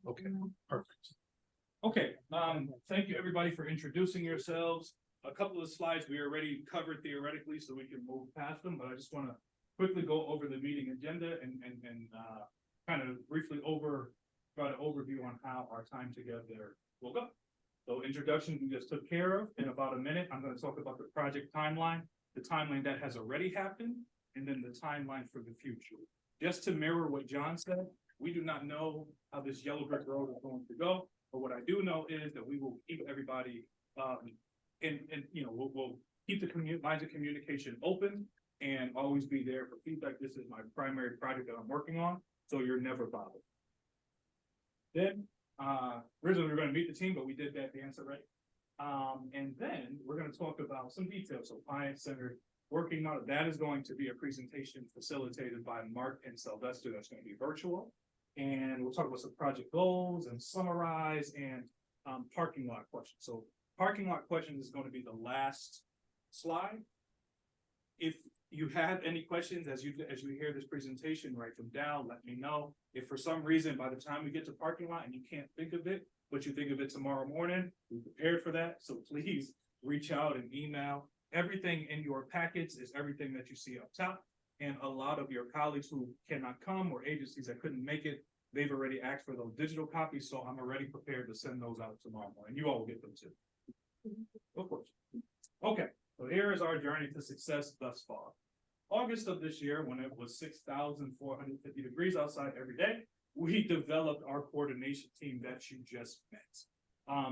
Okay, perfect. Okay, thank you everybody for introducing yourselves. A couple of slides we already covered theoretically, so we can move past them, but I just want to quickly go over the meeting agenda and kind of briefly try to overview on how our time together will go. So introduction we just took care of. In about a minute, I'm going to talk about the project timeline, the timeline that has already happened, and then the timeline for the future. Just to mirror what John said, we do not know how this yellow brick road is going to go, but what I do know is that we will keep everybody, we'll keep the lines of communication open and always be there for feedback. This is my primary project that I'm working on, so you're never bothered. Then, originally we were going to meet the team, but we did that dance already. And then we're going to talk about some details. So client-centered working on it. That is going to be a presentation facilitated by Mark and Sylvester. That's going to be virtual. And we'll talk about some project goals and summarize and parking lot questions. So parking lot questions is going to be the last slide. If you have any questions as you hear this presentation, write them down, let me know. If for some reason by the time we get to parking lot and you can't think of it, but you think of it tomorrow morning, we're prepared for that. So please reach out and email. Everything in your packets is everything that you see up top. And a lot of your colleagues who cannot come or agencies that couldn't make it, they've already asked for those digital copies. So I'm already prepared to send those out tomorrow morning. You all will get them too. Of course. Okay, so here is our journey to success thus far. August of this year, when it was 6,450 degrees outside every day, we developed our coordination team that you just met.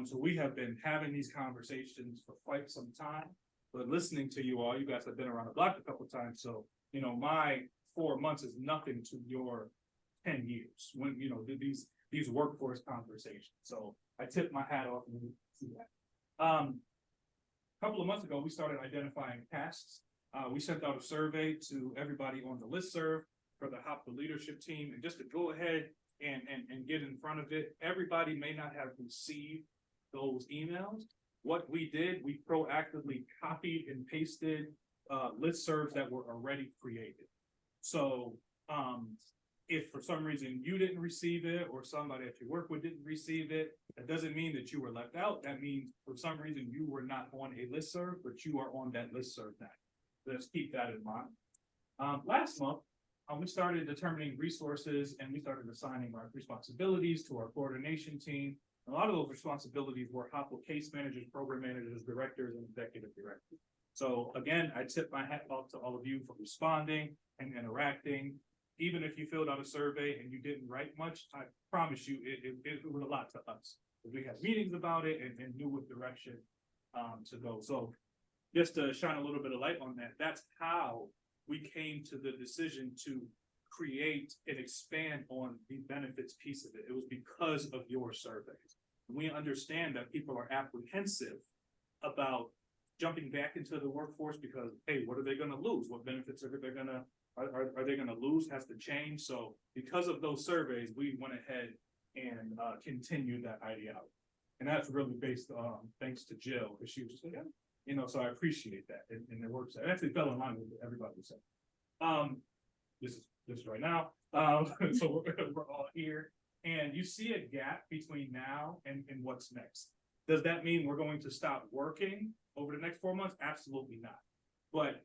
So we have been having these conversations for quite some time, but listening to you all, you guys have been around the block a couple of times. So, my 4 months is nothing to your 10 years when, these workforce conversations. So I tip my hat off and see that. A couple of months ago, we started identifying tasks. We sent out a survey to everybody on the listserv for the H.O.P.W.A leadership team, and just to go ahead and get in front of it. Everybody may not have received those emails. What we did, we proactively copied and pasted listservs that were already created. So if for some reason you didn't receive it or somebody that you work with didn't receive it, that doesn't mean that you were left out. That means for some reason you were not on a listserv, but you are on that listserv now. Let's keep that in mind. Last month, we started determining resources and we started assigning our responsibilities to our coordination team. A lot of those responsibilities were H.O.P.W.A case managers, program managers, directors, and executive directors. So again, I tip my hat off to all of you for responding and interacting. Even if you filled out a survey and you didn't write much, I promise you it was a lot to us. We had meetings about it and knew what direction to go. So just to shine a little bit of light on that, that's how we came to the decision to create and expand on the benefits piece of it. It was because of your surveys. We understand that people are apprehensive about jumping back into the workforce because, hey, what are they going to lose? What benefits are they going to lose? Has to change. So because of those surveys, we went ahead and continued that ideology. And that's really based on thanks to Jill, because she was just like, yeah. So I appreciate that. And it works. It actually fell in line with what everybody was saying. This is right now. So we're all here. And you see a gap between now and what's next. Does that mean we're going to stop working over the next 4 months? Absolutely not. But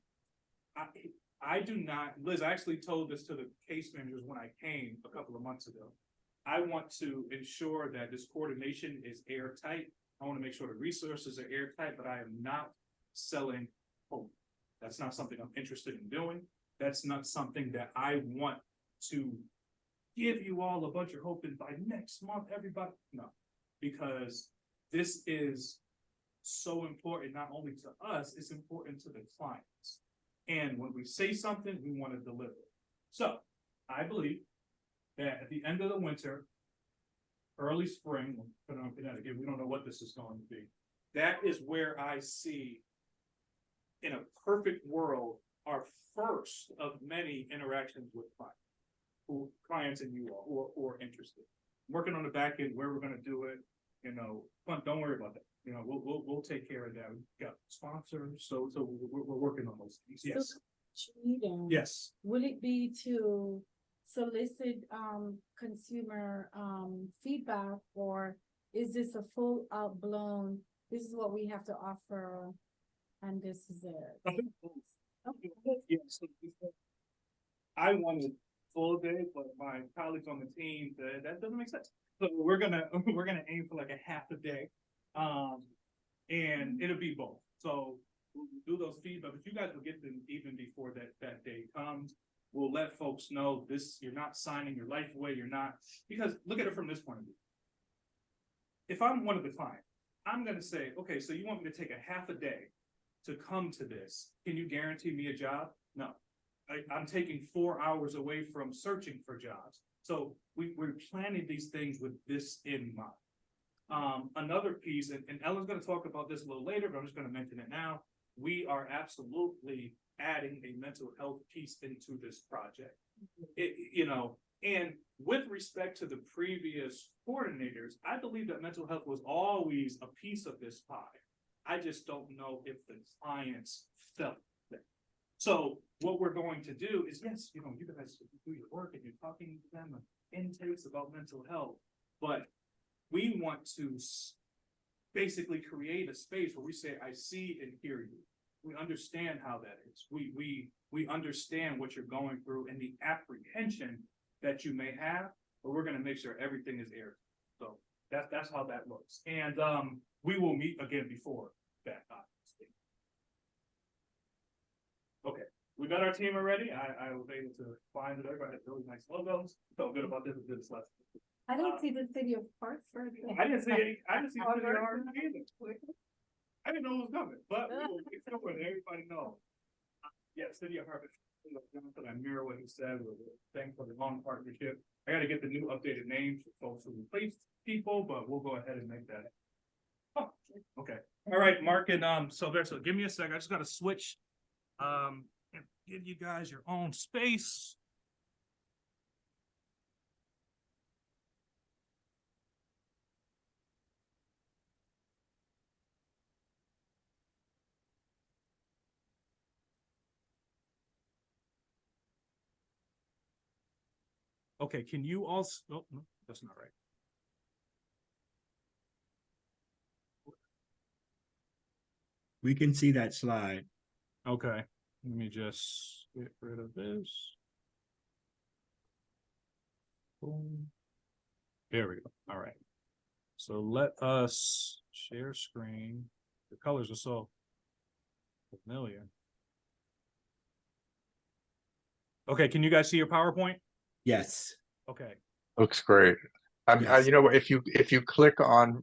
I do not, Liz, I actually told this to the case managers when I came a couple of months ago. I want to ensure that this coordination is airtight. I want to make sure the resources are airtight, but I am not selling hope. That's not something I'm interested in doing. That's not something that I want to give you all a bunch of hope and by next month, everybody. No, because this is so important, not only to us, it's important to the clients. And when we say something, we want to deliver. So I believe that at the end of the winter, early spring, we'll put it on Connecticut, we don't know what this is going to be. That is where I see, in a perfect world, our first of many interactions with clients and you all who are interested. I'm working on the back end where we're gonna do it, don't worry about that. We'll take care of that. We've got sponsors, so we're working on those things. Yes. So, Cheatham, Yes. will it be to solicit consumer feedback, or is this a full out blown, this is what we have to offer and this is it? Yes. I wanted full day, but my colleagues on the team said that doesn't make sense. So we're gonna aim for like a half a day. And it'll be both. So we'll do those feedback, but you guys will get them even before that day comes. We'll let folks know this, you're not signing your life away, because look at it from this point of view. If I'm one of the clients, I'm gonna say, okay, so you want me to take a half a day to come to this? Can you guarantee me a job? No. I'm taking 4 hours away from searching for jobs. So we're planning these things with this in mind. Another piece, and Ellen's going to talk about this a little later, but I'm just going to mention it now. We are absolutely adding a mental health piece into this project. And with respect to the previous coordinators, I believe that mental health was always a piece of this pie. I just don't know if the clients felt that. So what we're going to do is, yes, you guys do your work and you're talking to them intakes about mental health, but we want to basically create a space where we say, I see and hear you. We understand how that is. We understand what you're going through and the apprehension that you may have, but we're going to make sure everything is aired. So that's how that looks. And we will meet again before that. Okay, we got our team already. I was able to find it. Everybody had really nice logos. Felt good about this lesson. I don't see the city of Hartford. I didn't see the city of Hartford either. I didn't know it was coming, but it's somewhere that everybody knows. Yeah, city of Hartford. I mirror what he said. Thanks for the long partnership. I got to get the new updated names for folks who replaced people, but we'll go ahead and make that. Oh, okay. All right, Mark and Sylvester, give me a sec. I just got to switch. And give you guys your own space. Okay, can you also, no, that's not right. We can see that slide. Okay, let me just get rid of this. Boom. There we go. All right. So let us share screen. The colors are so familiar. Okay, can you guys see your PowerPoint? Yes. Okay. Looks great. Yes. You know, if you click on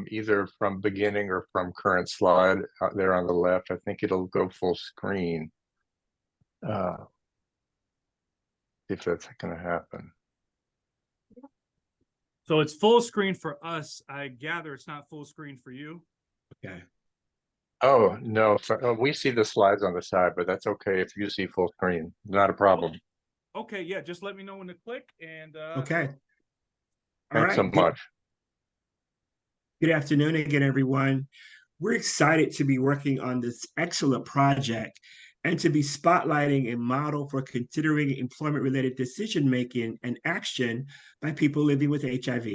either from beginning or from current slide there on the left, I think it'll go full screen. If that's going to happen. So it's full screen for us. I gather it's not full screen for you. Okay. Oh no, we see the slides on the side, but that's okay if you see full screen. Not a problem. Okay, yeah, just let me know when to click and Okay. Thanks so much. Good afternoon again, everyone. We're excited to be working on this excellent project and to be spotlighting a model for considering employment-related decision-making and action by people living with HIV.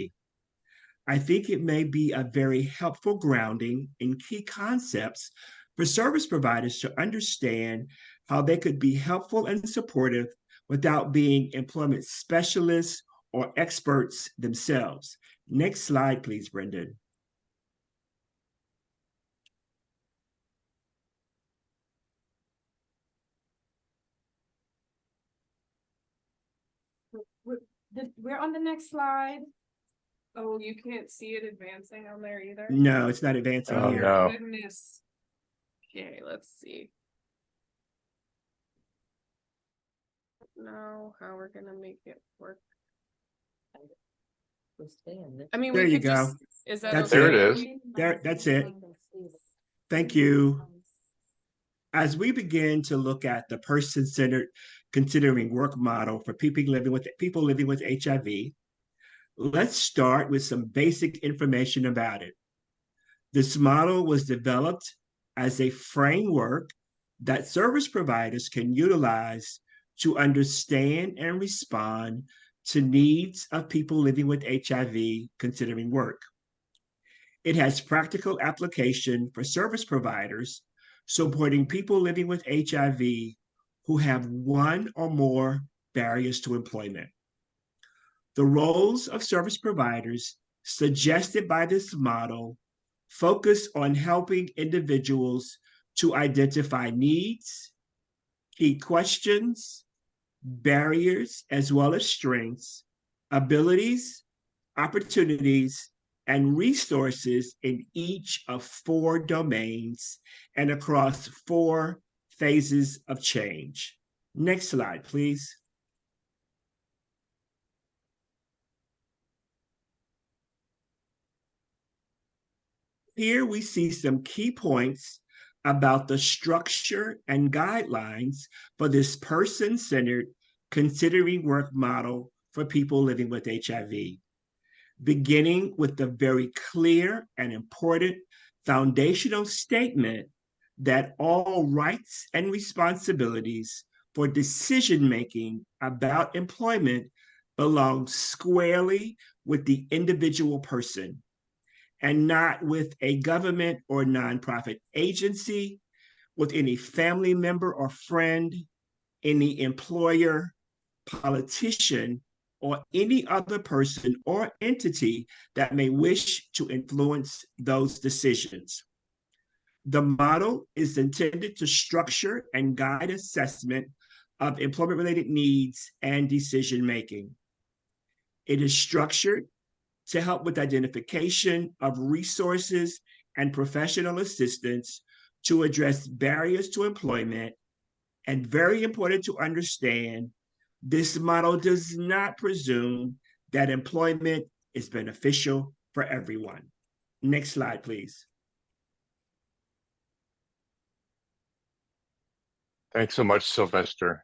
I think it may be a very helpful grounding in key concepts for service providers to understand how they could be helpful and supportive without being employment specialists or experts themselves. Next slide, please, Brendan. We're on the next slide. Oh, you can't see it advancing on there either? No, it's not advancing Oh, here. no. Goodness. Okay, let's see. Now, how we're gonna make it work. I mean, There we you could just, go. is that That's okay? There it is. That's it. Thank you. As we begin to look at the person-centered considering work model for people living with HIV, let's start with some basic information about it. This model was developed as a framework that service providers can utilize to understand and respond to needs of people living with HIV considering work. It has practical application for service providers supporting people living with HIV who have one or more barriers to employment. The roles of service providers suggested by this model focus on helping individuals to identify needs, key questions, barriers, as well as strengths, abilities, opportunities, and resources in each of 4 domains and across 4 phases of change. Next slide, please. Here we see some key points about the structure and guidelines for this person-centered considering work model for people living with HIV, beginning with the very clear and important foundational statement that all rights and responsibilities for decision-making about employment belong squarely with the individual person and not with a government or nonprofit agency, with any family member or friend, any employer, politician, or any other person or entity that may wish to influence those decisions. The model is intended to structure and guide assessment of employment-related needs and decision-making. It is structured to help with identification of resources and professional assistance to address barriers to employment. And very important to understand, this model does not presume that employment is beneficial for everyone. Next slide, please. Thanks so much, Sylvester.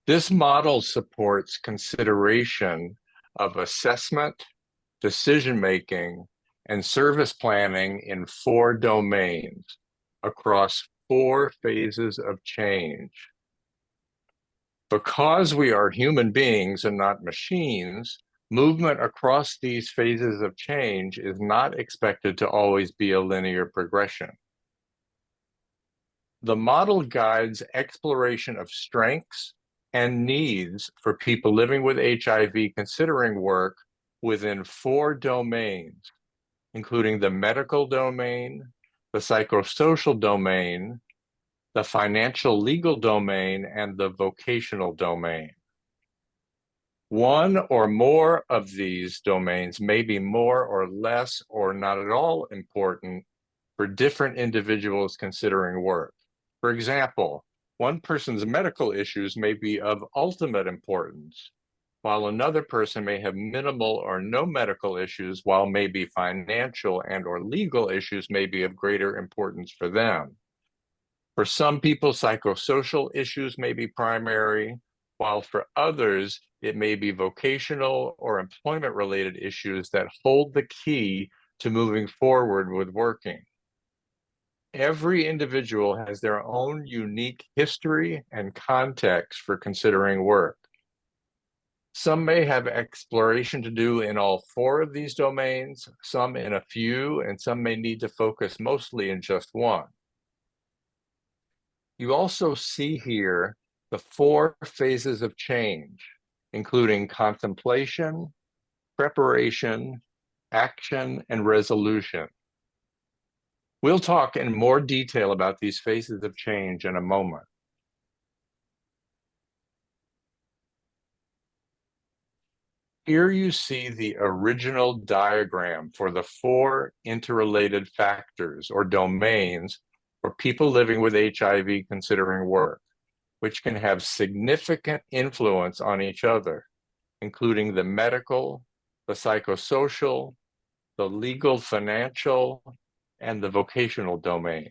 This model supports consideration of assessment, decision-making, and service planning in 4 domains across 4 phases of change. Because we are human beings and not machines, movement across these phases of change is not expected to always be a linear progression. The model guides exploration of strengths and needs for people living with HIV considering work within 4 domains, including the medical domain, the psychosocial domain, the financial legal domain, and the vocational domain. One or more of these domains may be more or less or not at all important for different individuals considering work. For example, one person's medical issues may be of ultimate importance, while another person may have minimal or no medical issues, while maybe financial and or legal issues may be of greater importance for them. For some people, psychosocial issues may be primary, while for others, it may be vocational or employment-related issues that hold the key to moving forward with working. Every individual has their own unique history and context for considering work. Some may have exploration to do in all 4 of these domains, some in a few, and some may need to focus mostly in just one. You also see here the 4 phases of change, including contemplation, preparation, action, and resolution. We'll talk in more detail about these phases of change in a moment. Here you see the original diagram for the 4 interrelated factors or domains for people living with HIV considering work, which can have significant influence on each other, including the medical, the psychosocial, the legal, financial, and the vocational domain.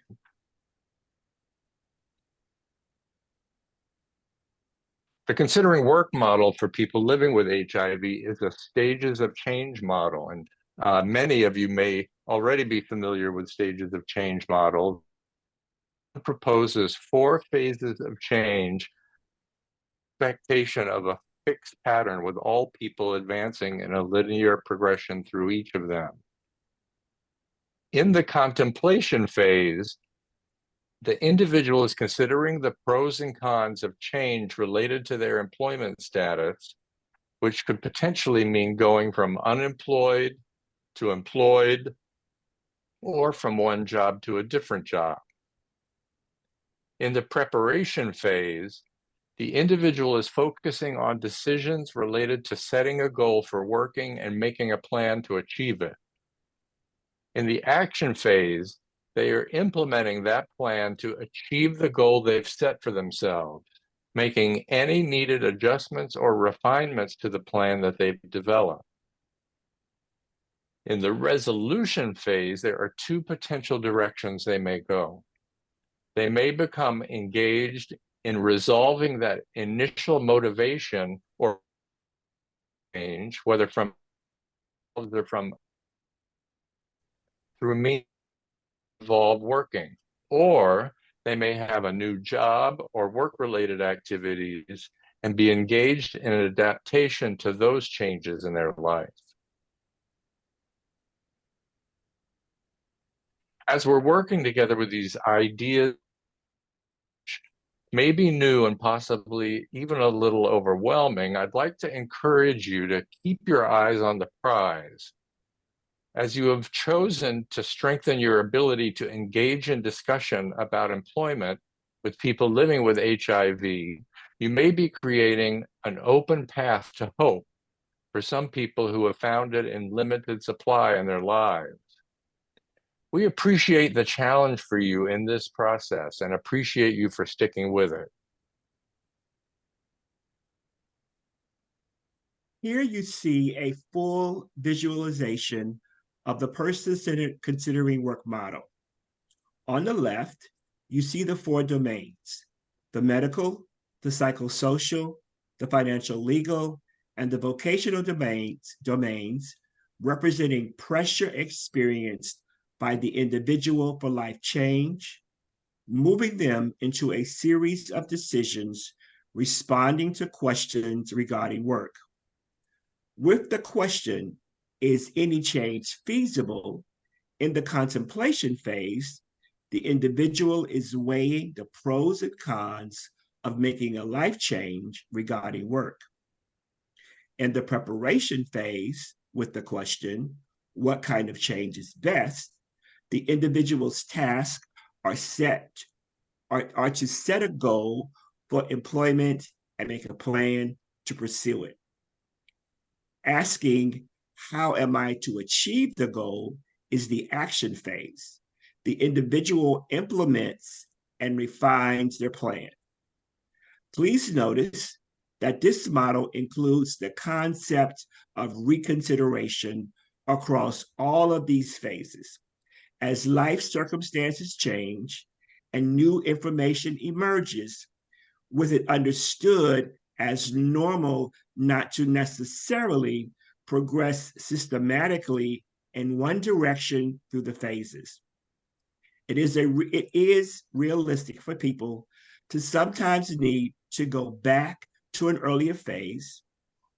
The Considering Work model for people living with HIV is a stages of change model, and many of you may already be familiar with stages of change model. It proposes 4 phases of change, expectation of a fixed pattern with all people advancing in a linear progression through each of them. In the contemplation phase, the individual is considering the pros and cons of change related to their employment status, which could potentially mean going from unemployed to employed, or from one job to a different job. In the preparation phase, the individual is focusing on decisions related to setting a goal for working and making a plan to achieve it. In the action phase, they are implementing that plan to achieve the goal they've set for themselves, making any needed adjustments or refinements to the plan that they've developed. In the resolution phase, there are 2 potential directions they may go. They may become engaged in resolving that initial motivation or change, whether from through me involved working, or they may have a new job or work-related activities and be engaged in an adaptation to those changes in their life. As we're working together with these ideas, maybe new and possibly even a little overwhelming, I'd like to encourage you to keep your eyes on the prize. As you have chosen to strengthen your ability to engage in discussion about employment with people living with HIV, you may be creating an open path to hope for some people who have found it in limited supply in their lives. We appreciate the challenge for you in this process and appreciate you for sticking with it. Here you see a full visualization of the person-centered considering work model. On the left, you see the 4 domains: the medical, the psychosocial, the financial legal, and the vocational domains representing pressure experienced by the individual for life change, moving them into a series of decisions responding to questions regarding work. With the question, is any change feasible? In the contemplation phase, the individual is weighing the pros and cons of making a life change regarding work. In the preparation phase, with the question, what kind of change is best? The individual's tasks are to set a goal for employment and make a plan to pursue it. Asking, how am I to achieve the goal, is the action phase. The individual implements and refines their plan. Please notice that this model includes the concept of reconsideration across all of these phases. As life circumstances change and new information emerges, with it understood as normal not to necessarily progress systematically in one direction through the phases. It is realistic for people to sometimes need to go back to an earlier phase,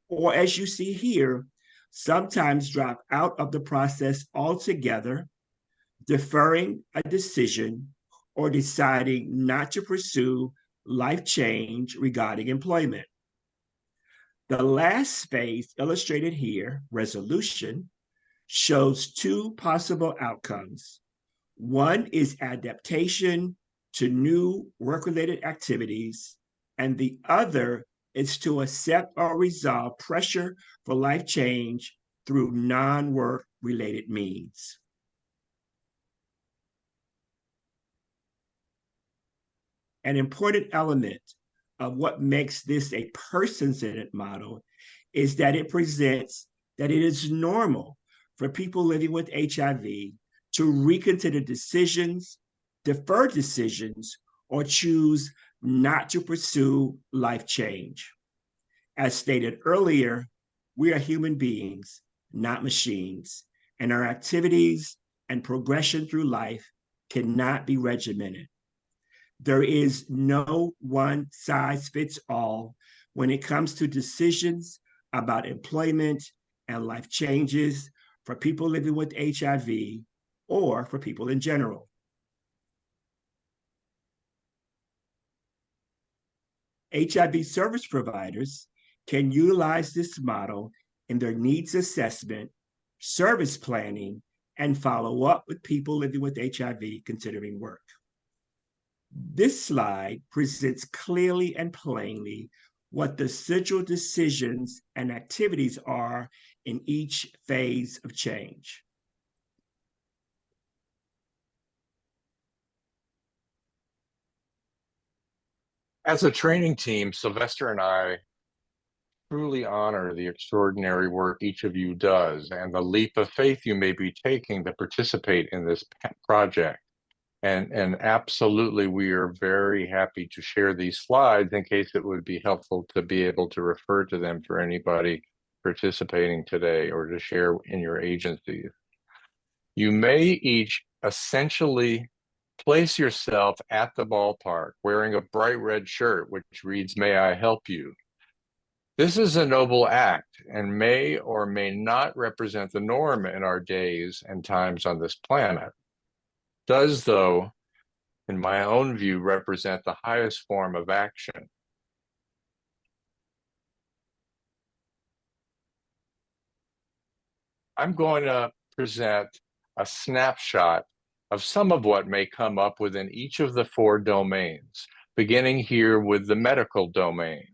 or as you see here, sometimes drop out of the process altogether, deferring a decision or deciding not to pursue life change regarding employment. The last phase illustrated here, resolution, shows 2 possible outcomes. One is adaptation to new work-related activities, and the other is to accept or resolve pressure for life change through non-work related means. An important element of what makes this a person-centered model is that it presents that it is normal for people living with HIV to reconsider decisions, defer decisions, or choose not to pursue life change. As stated earlier, we are human beings, not machines, and our activities and progression through life cannot be regimented. There is no one size fits all when it comes to decisions about employment and life changes for people living with HIV or for people in general. HIV service providers can utilize this model in their needs assessment, service planning, and follow up with people living with HIV considering work. This slide presents clearly and plainly what the central decisions and activities are in each phase of change. As a training team, Sylvester and I truly honor the extraordinary work each of you does and the leap of faith you may be taking to participate in this project. And absolutely, we are very happy to share these slides in case it would be helpful to be able to refer to them for anybody participating today or to share in your agencies. You may each essentially place yourself at the ballpark wearing a bright red shirt, which reads, "May I help you?" This is a noble act and may or may not represent the norm in our days and times on this planet. Does, though, in my own view, represent the highest form of action. I'm going to present a snapshot of some of what may come up within each of the 4 domains, beginning here with the medical domain.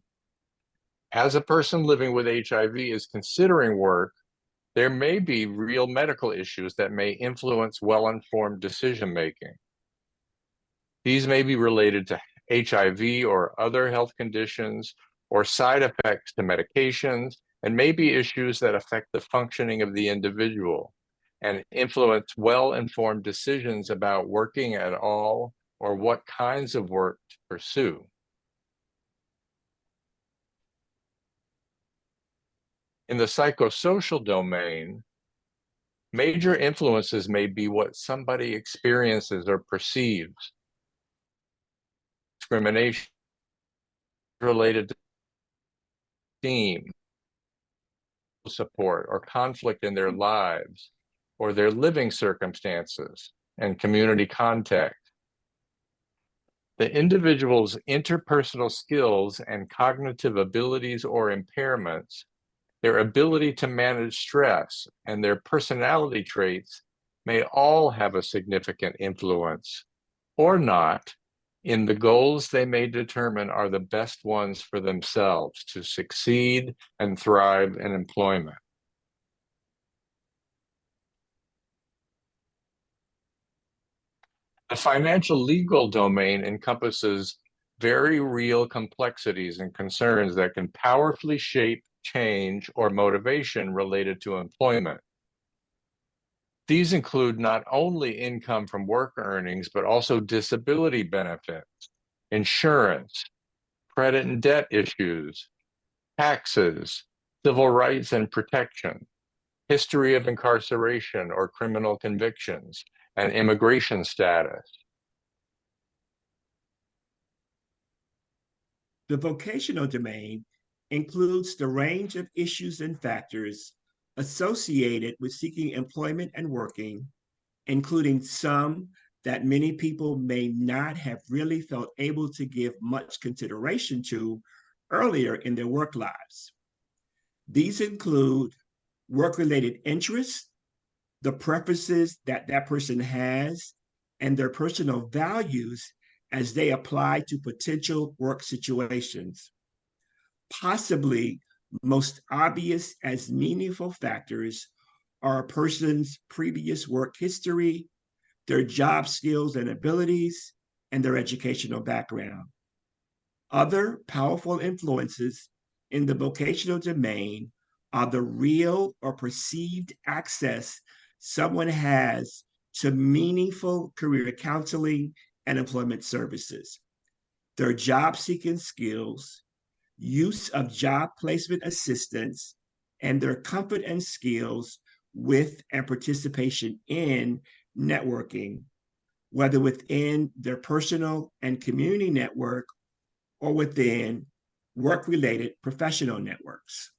As a person living with HIV is considering work, there may be real medical issues that may influence well-informed decision-making. These may be related to HIV or other health conditions or side effects to medications, and may be issues that affect the functioning of the individual and influence well-informed decisions about working at all or what kinds of work to pursue. In the psychosocial domain, major influences may be what somebody experiences or perceives. Discrimination related to esteem, support, or conflict in their lives, or their living circumstances and community context. The individual's interpersonal skills and cognitive abilities or impairments, their ability to manage stress, and their personality traits may all have a significant influence, or not, in the goals they may determine are the best ones for themselves to succeed and thrive in employment. The financial legal domain encompasses very real complexities and concerns that can powerfully shape change or motivation related to employment. These include not only income from work earnings, but also disability benefits, insurance, credit and debt issues, taxes, civil rights and protection, history of incarceration or criminal convictions, and immigration status. The vocational domain includes the range of issues and factors associated with seeking employment and working, including some that many people may not have really felt able to give much consideration to earlier in their work lives. These include work-related interests, the preferences that that person has, and their personal values as they apply to potential work situations. Possibly most obvious as meaningful factors are a person's previous work history, their job skills and abilities, and their educational background. Other powerful influences in the vocational domain are the real or perceived access someone has to meaningful career counseling and employment services, their job seeking skills, use of job placement assistance, and their comfort and skills with and participation in networking, whether within their personal and community network or within work related professional networks.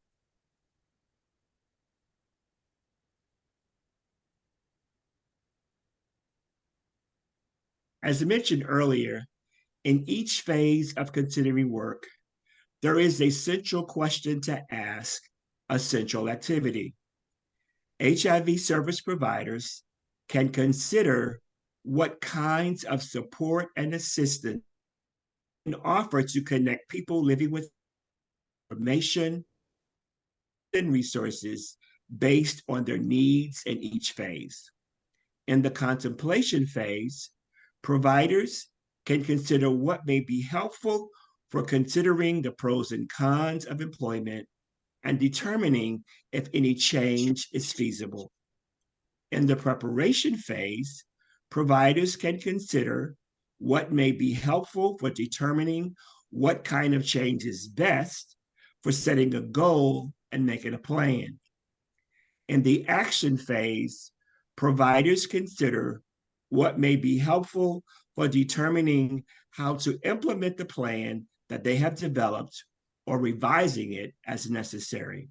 As I mentioned earlier, in each phase of considering work, there is a central question to ask, a central activity. HIV service providers can consider what kinds of support and assistance can offer to connect people living with information and resources based on their needs in each phase. In the contemplation phase, providers can consider what may be helpful for considering the pros and cons of employment and determining if any change is feasible. In the preparation phase, providers can consider what may be helpful for determining what kind of change is best for setting a goal and making a plan. In the action phase, providers consider what may be helpful for determining how to implement the plan that they have developed or revising it as necessary.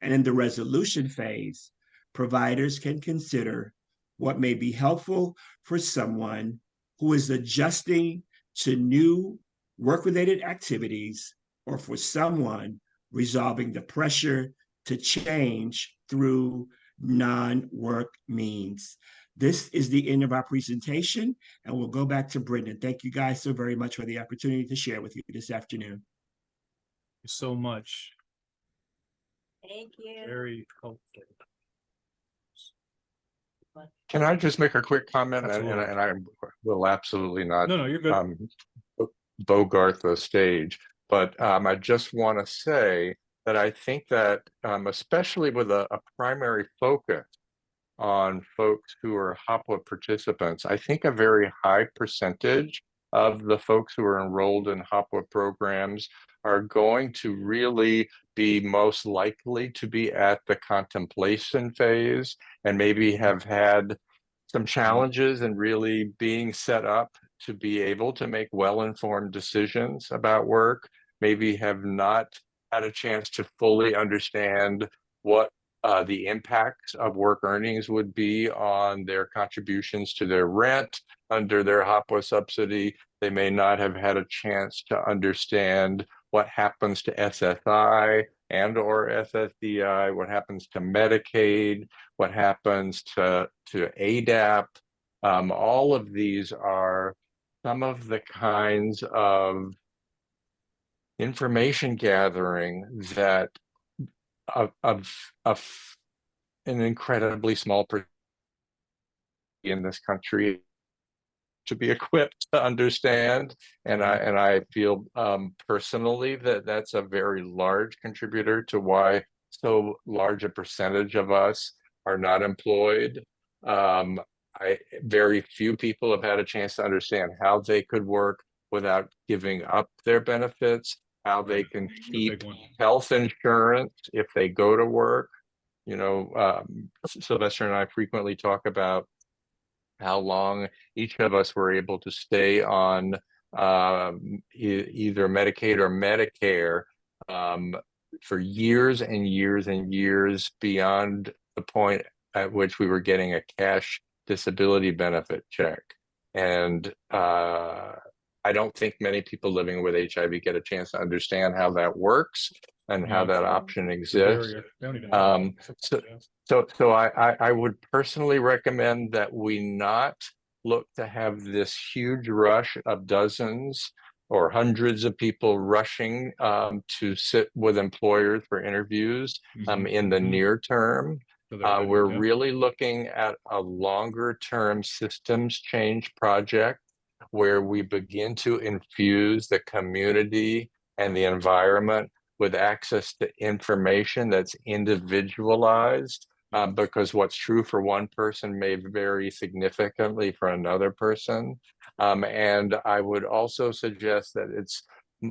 And in the resolution phase, providers can consider what may be helpful for someone who is adjusting to new work-related activities or for someone resolving the pressure to change through non-work means. This is the end of our presentation, and we'll go back to Brendan. Thank you guys so very much for the opportunity to share with you this afternoon. So much. Thank you. Very helpful. Can I just make a quick comment? Absolutely. And I will absolutely not No, you're good. bogart the stage, but I just want to say that I think that especially with a primary focus on folks who are H.O.P.W.A participants, I think a very high percentage of the folks who are enrolled in H.O.P.W.A programs are going to really be most likely to be at the contemplation phase and maybe have had some challenges in really being set up to be able to make well-informed decisions about work, maybe have not had a chance to fully understand what the impacts of work earnings would be on their contributions to their rent under their H.O.P.W.A subsidy. They may not have had a chance to understand what happens to SSI and or SSDI, what happens to Medicaid, what happens to ADAP. All of these are some of the kinds of information gathering that of an incredibly small percentage in this country to be equipped to understand, and I feel personally that that's a very large contributor to why so large a percentage of us are not employed. Very few people have had a chance to understand how they could work without giving up their benefits, how they can keep health insurance if they go to work. You know, Sylvester and I frequently talk about how long each of us were able to stay on either Medicaid or Medicare for years and years and years beyond the point at which we were getting a cash disability benefit check. And I don't think many people living with HIV get a chance to understand how that works and how that option exists. So I would personally recommend that we not look to have this huge rush of dozens or hundreds of people rushing to sit with employers for interviews in the near term. We're really looking at a longer term systems change project where we begin to infuse the community and the environment with access to information that's individualized, because what's true for one person may vary significantly for another person. And I would also suggest that it's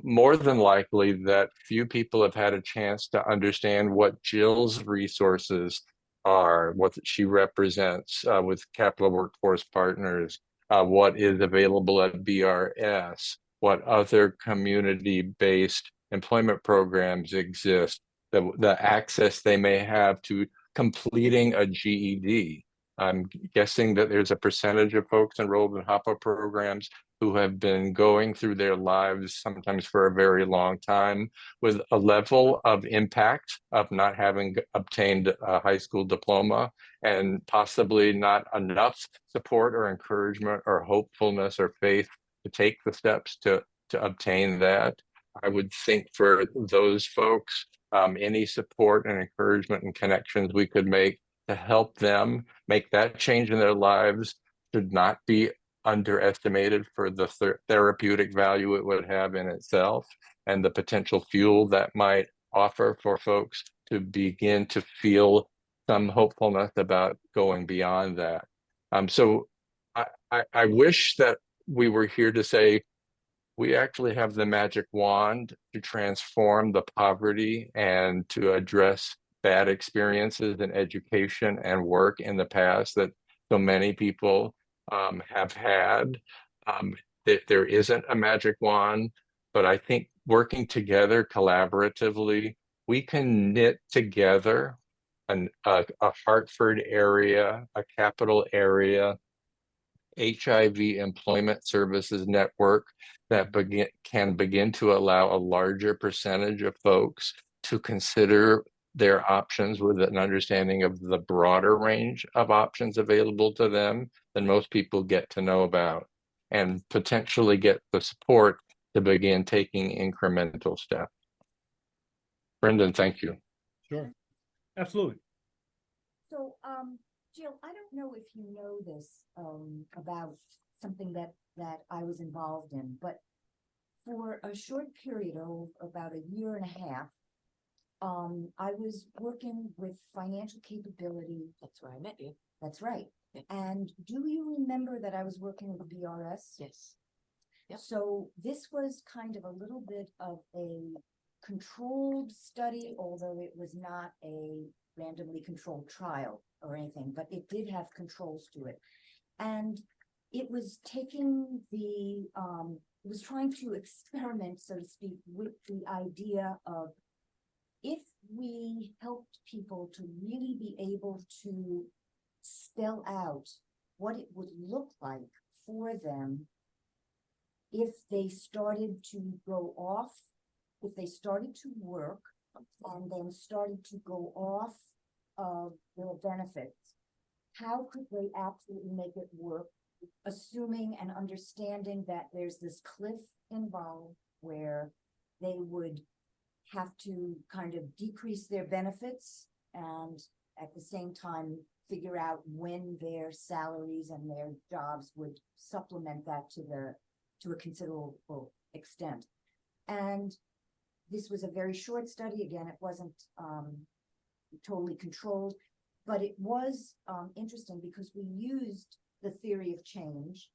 more than likely that few people have had a chance to understand what Jill's resources are, what she represents with Capital Workforce Partners, what is available at BRS, what other community-based employment programs exist, the access they may have to completing a GED. I'm guessing that there's a percentage of folks enrolled in H.O.P.W.A programs who have been going through their lives, sometimes for a very long time, with a level of impact of not having obtained a high school diploma, and possibly not enough support or encouragement or hopefulness or faith to take the steps to obtain that. I would think for those folks, any support and encouragement and connections we could make to help them make that change in their lives should not be underestimated for the therapeutic value it would have in itself, and the potential fuel that might offer for folks to begin to feel some hopefulness about going beyond that. So I wish that we were here to say we actually have the magic wand to transform the poverty and to address bad experiences in education and work in the past that so many people have had. That there isn't a magic wand, but I think working together collaboratively, we can knit together a Hartford area, a capital area, HIV employment services network that can begin to allow a larger percentage of folks to consider their options with an understanding of the broader range of options available to them than most people get to know about, and potentially get the support to begin taking incremental steps. Brendan, thank you. Sure. Absolutely. So, Jill, I don't know if you know this about something that I was involved in, but for a short period of about a year and a half, I was working with financial capability. That's where I met you. That's right. Yeah. And do you remember that I was working with BRS? Yes. Yep. So this was kind of a little bit of a controlled study, although it was not a randomly controlled trial or anything, but it did have controls to it. And it was taking the, it was trying to experiment, so to speak, with the idea of if we helped people to really be able to spell out what it would look like for them if they started to go off, if they started to work and then started to go off of their benefits, how could they absolutely make it work, assuming and understanding that there's this cliff involved where they would have to kind of decrease their benefits and at the same time figure out when their salaries and their jobs would supplement that to a considerable extent. And this was a very short study. Again, it wasn't totally controlled, but it was interesting because we used the theory of change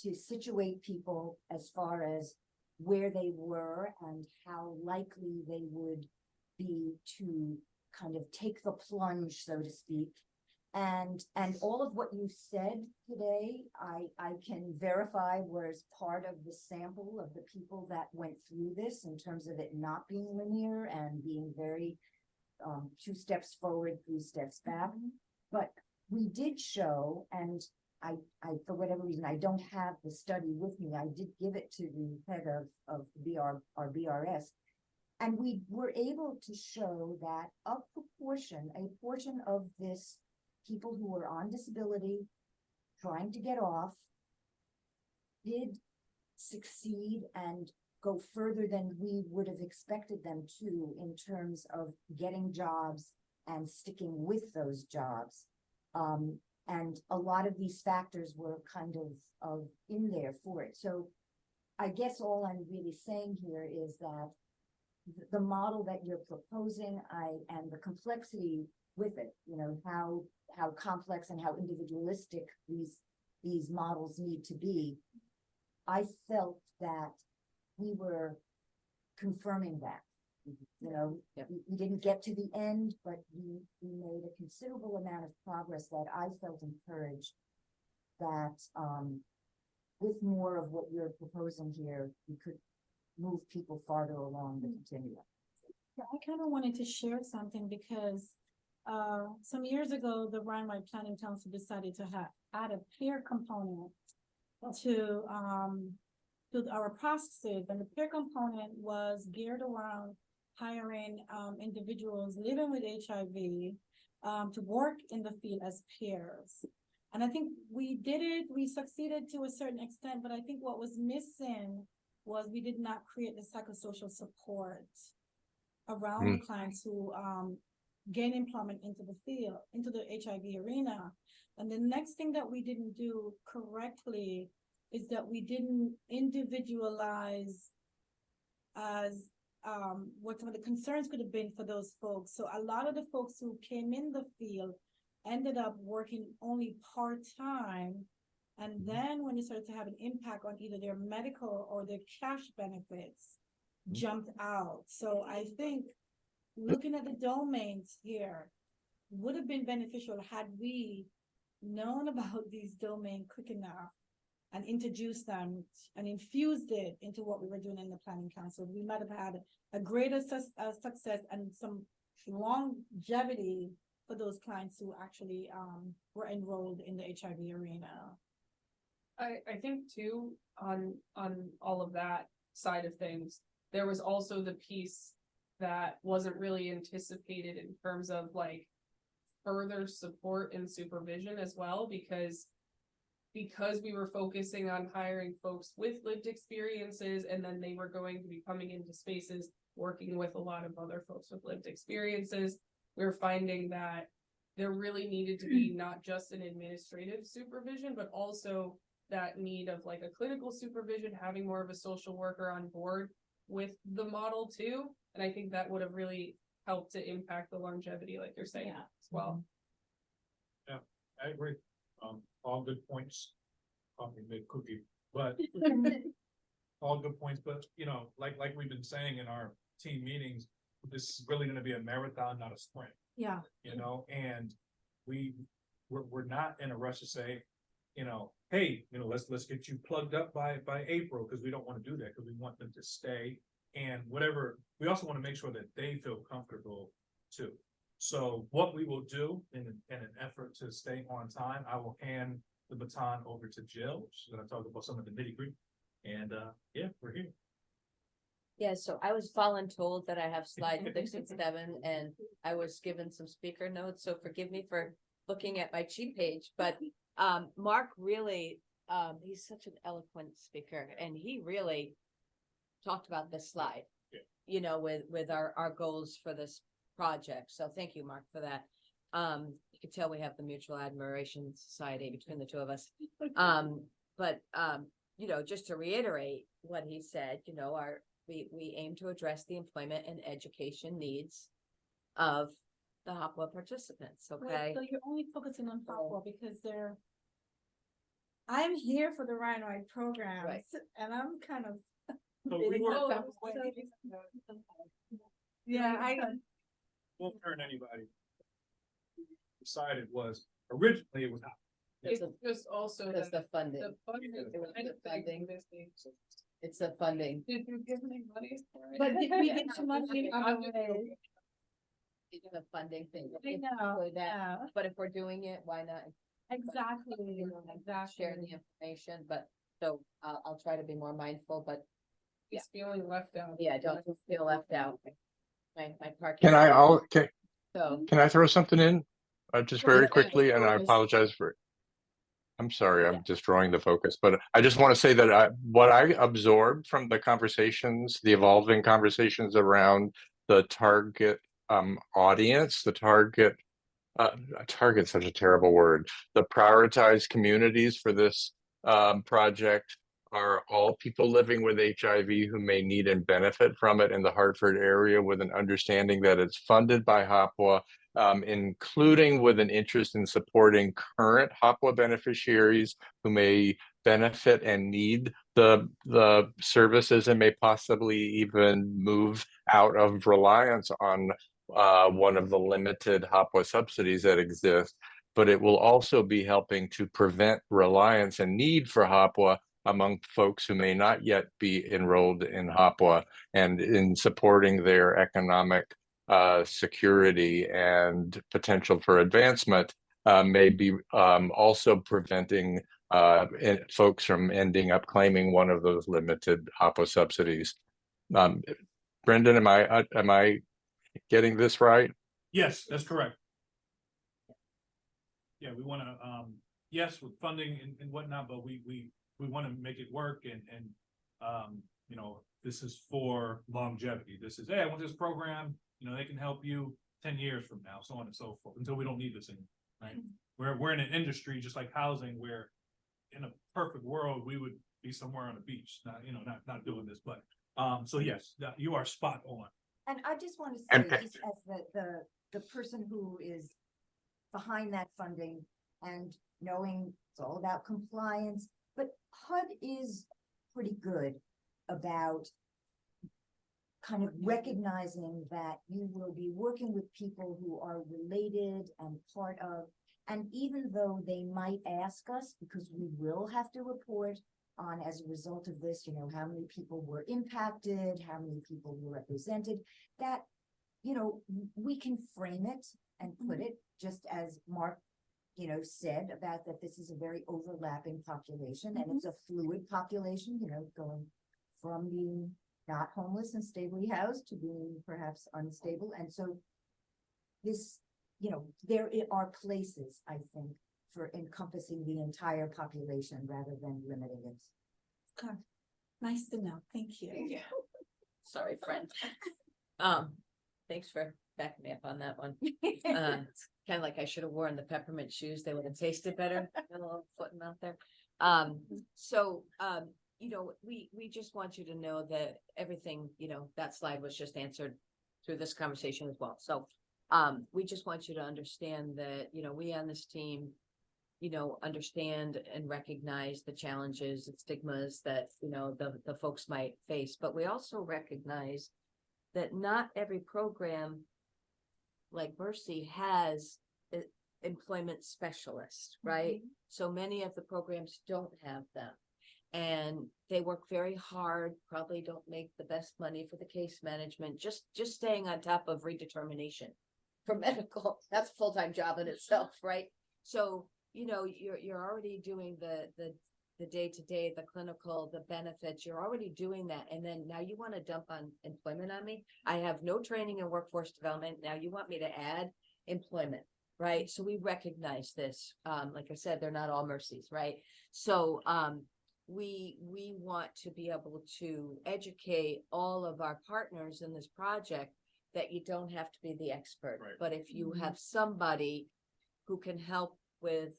to situate people as far as where they were and how likely they would be to kind of take the plunge, so to speak. And all of what you said today, I can verify was part of the sample of the people that went through this in terms of it not being linear and being very 2 steps forward, 3 steps back. But we did show, and I for whatever reason, I don't have the study with me. I did give it to the head of our BRS, and we were able to show that a portion of this people who were on disability trying to get off did succeed and go further than we would have expected them to in terms of getting jobs and sticking with those jobs. And a lot of these factors were kind of in there for it. So I guess all I'm really saying here is that the model that you're proposing, and the complexity with it, you know, how complex and how individualistic these models need to be. I felt that we were confirming that. You know, we didn't get to the end, but we made a considerable amount of progress that I felt encouraged that, with more of what you're proposing here, we could move people farther along the continuum. Yeah, I kind of wanted to share something because some years ago, the Rhine-Wide Planning Council decided to add a peer component to our processes, and the peer component was geared around hiring individuals living with HIV to work in the field as peers. And I think we did it, we succeeded to a certain extent, but I think what was missing was we did not create the psychosocial support around the clients who gain employment into the field, into the HIV arena. And the next thing that we didn't do correctly is that we didn't individualize as what some of the concerns could have been for those folks. So a lot of the folks who came in the field ended up working only part-time. And then when it started to have an impact on either their medical or their cash benefits, jumped out. So I think looking at the domains here would have been beneficial had we known about these domains quick enough and introduced them and infused it into what we were doing in the Planning Council. We might have had a greater success and some longevity for those clients who actually were enrolled in the HIV arena. I think too, on all of that side of things, there was also the piece that wasn't really anticipated in terms of like further support and supervision as well, because we were focusing on hiring folks with lived experiences, and then they were going to be coming into spaces working with a lot of other folks with lived experiences. We were finding that there really needed to be not just an administrative supervision, but also that need of like a clinical supervision, having more of a social worker on board with the model too. And I think that would have really helped to impact the longevity, like you're saying, as well. Yeah, I agree. All good points. Probably mid cookie, but all good points. But you know, like we've been saying in our team meetings, this is really going to be a marathon, not a sprint. Yeah. You know, and we're not in a rush to say, you know, hey, you know, let's get you plugged up by April, because we don't want to do that, because we want them to stay and whatever. We also want to make sure that they feel comfortable too. So what we will do in an effort to stay on time, I will hand the baton over to Jill. She's going to talk about some of the nitty-gritty. And yeah, we're here. Yeah, so I was voluntold that I have slide 6 and 7, and I was given some speaker notes, so forgive me for looking at my cheat page, but Mark really, he's such an eloquent speaker, and he really talked about this slide, you know, with our goals for this project. So thank you, Mark, for that. You can tell we have the mutual admiration society between the two of us. But you know, just to reiterate what he said, you know, we aim to address the employment and education needs of the H.O.P.W.A participants. Okay. Right, so you're only focusing on H.O.P.W.A because I'm here for the Rhine-Wide programs, Right. and I'm kind of. So we were, Yeah, I won't turn anybody. Decided was originally it was It's just also Because that the funding, the funding, It was I the don't think funding. missing. it's the funding. Did you give any money for it? But did we get some money I'm out of just it? joking. It's the funding thing. I know, For that, yeah, but if we're doing it, why not exactly, share the information? But so I'll try to be more mindful, but He's feeling left out. yeah, don't feel left out. My part. Can I throw something in? Just very Please, quickly, and I please. apologize for, I'm sorry, Yeah. I'm just drawing the focus, but I just want to say that what I absorbed from the conversations, the evolving conversations around the target audience, the target's such a terrible word, the prioritized communities for this project are all people living with HIV who may need and benefit from it in the Hartford area, with an understanding that it's funded by H.O.P.W.A, including with an interest in supporting current H.O.P.W.A beneficiaries who may benefit and need the services and may possibly even move out of reliance on one of the limited H.O.P.W.A subsidies that exist. But it will also be helping to prevent reliance and need for H.O.P.W.A among folks who may not yet be enrolled in H.O.P.W.A, and in supporting their economic security and potential for advancement, may be also preventing folks from ending up claiming one of those limited H.O.P.W.A subsidies. Brendan, am I getting this right? Yes, that's correct. Yeah, we want to, yes, with funding and whatnot, but we want to make it work, and you know, this is for longevity. This is, hey, I want this program, you know, they can help you 10 years from now, so on and so forth, until we don't need this anymore, right? We're in an industry just like housing, where in a perfect world we would be somewhere on a beach, not, you know, not doing this, but so yes, you are spot on. And I just want to say, just as the person who is behind that funding and knowing it's all about compliance, but HUD is pretty good about kind of recognizing that you will be working with people who are related and part of, and even though they might ask us, because we will have to report on, as a result of this, you know, how many people were impacted, how many people were represented, that, you know, we can frame it and put it, just as Mark, you know, said about that this is a very overlapping population, and it's a fluid population, you know, going from being not homeless and stably housed to being perhaps unstable. And so this, you know, there are places, I think, for encompassing the entire population rather than limiting it. Okay. Nice to know. Thank you. Yeah. Sorry, friend. Thanks for backing me up on that one. Kind of like I should have worn the peppermint shoes. They would have tasted better. A little foot and mouth there. You know, we just want you to know that everything, you know, that slide was just answered through this conversation as well. So we just want you to understand that, you know, we on this team, you know, understand and recognize the challenges and stigmas that, you know, the folks might face, but we also recognize that not every program like Mercy has an employment specialist, right? So many of the programs don't have them, and they work very hard, probably don't make the best money for the case management, just staying on top of redetermination for medical. That's a full-time job in itself, right? So, you know, you're already doing the day-to-day, the clinical, the benefits, you're already doing that. And then now you want to dump on employment on me. I have no training in workforce development. Now you want me to add employment, right? So we recognize this. Like I said, they're not all mercies, right? So we want to be able to educate all of our partners in this project that you don't have to be the expert, right? But if you have somebody who can help with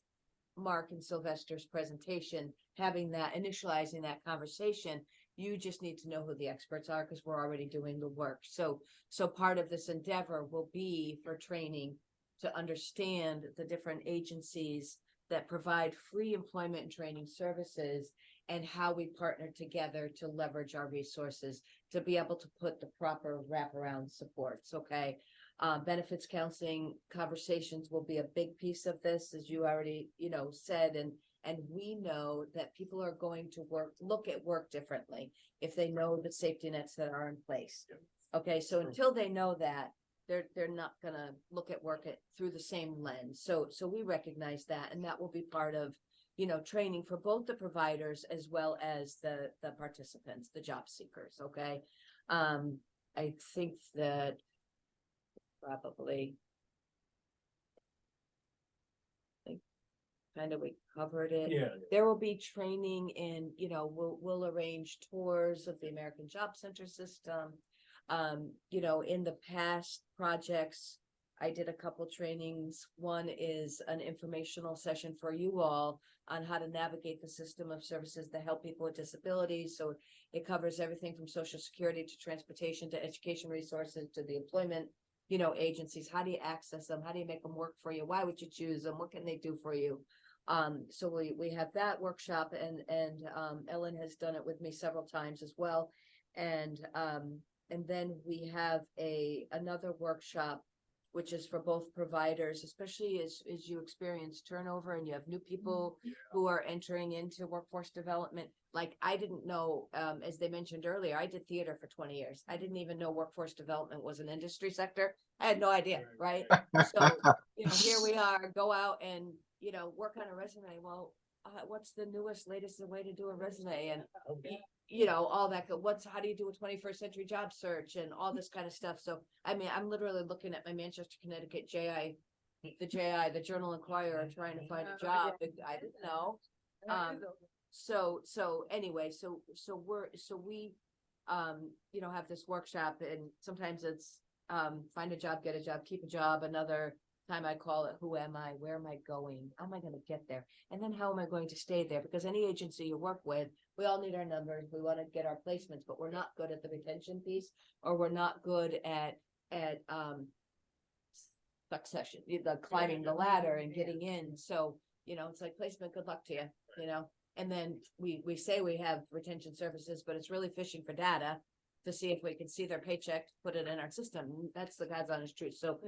Mark and Sylvester's presentation, having that, initializing that conversation, you just need to know who the experts are, because we're already doing the work. So part of this endeavor will be for training to understand the different agencies that provide free employment and training services, and how we partner together to leverage our resources to be able to put the proper wraparound supports. Okay. Benefits counseling conversations will be a big piece of this, as you already, you know, said, and we know that people are going to look at work differently if they know the safety nets that are in place. Okay, so until they know that, they're not gonna look at work through the same lens. So we recognize that, and that will be part of, you know, training for both the providers as well as the participants, the job seekers. Okay, I think that probably kind of we covered it. Yeah. There will be training in, you know, we'll arrange tours of the American Job Center system. You know, in the past projects, I did a couple trainings. One is an informational session for you all on how to navigate the system of services that help people with disabilities. So it covers everything from social security to transportation to education resources to the employment, agencies. How do you access them? How do you make them work for you? Why would you choose them? What can they do for you? So we have that workshop, and Ellen has done it with me several times as well. And then we have another workshop, which is for both providers, especially as you experience turnover and you have new people who are entering into workforce development. Like, I didn't know, as they mentioned earlier, I did theater for 20 years. I didn't even know workforce development was an industry sector. I had no idea, right? So, here we are, go out and, work on a resume. Well, what's the newest, latest way to do a resume? And, all that, how do you do a 21st century job search and all this kind of stuff. So, I mean, I'm literally looking at my Manchester, Connecticut the Journal Inquirer, trying to find a job. I didn't know. So anyway, we have this workshop, and sometimes it's, find a job, get a job, keep a job. Another time I call it, who am I? Where am I going? How am I going to get there? And then how am I going to stay there? Because any agency you work with, we all need our numbers. We want to get our placements, but we're not good at the retention piece, or we're not good at succession, the climbing the ladder and getting in. So, it's like placement, good luck to you, and then we say we have retention services, but it's really fishing for data to see if we can see their paycheck, put it in our system. That's the God's honest truth. So,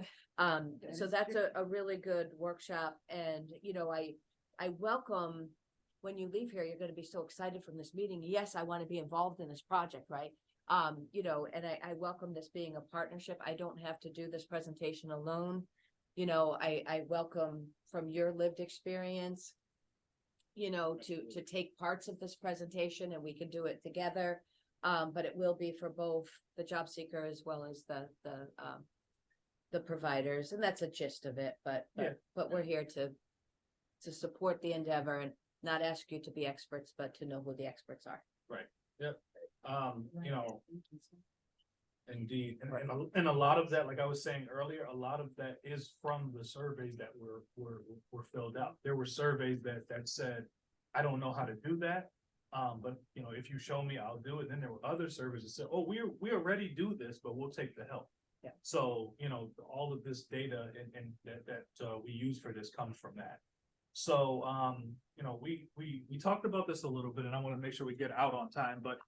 so that's a really good workshop. And, I welcome, when you leave here, you're going to be so excited from this meeting. Yes, I want to be involved in this project, right? And I welcome this being a partnership. I don't have to do this presentation alone. I welcome from your lived experience, to take parts of this presentation, and we can do it together. But it will be for both the job seeker as well as the providers, and that's a gist of it. But we're here to support the endeavor and not ask you to be experts, but to know who the experts are. Right. Yep. Indeed, and a lot of that, like I was saying earlier, a lot of that is from the surveys that were filled out. There were surveys that said, I don't know how to do that. But if you show me, I'll do it. Then there were other surveys that said, oh, we already do this, but we'll take the help. Yeah. So, all of this data and that we use for this comes from that. So, we talked about this a little bit, and I want to make sure we get out on time, but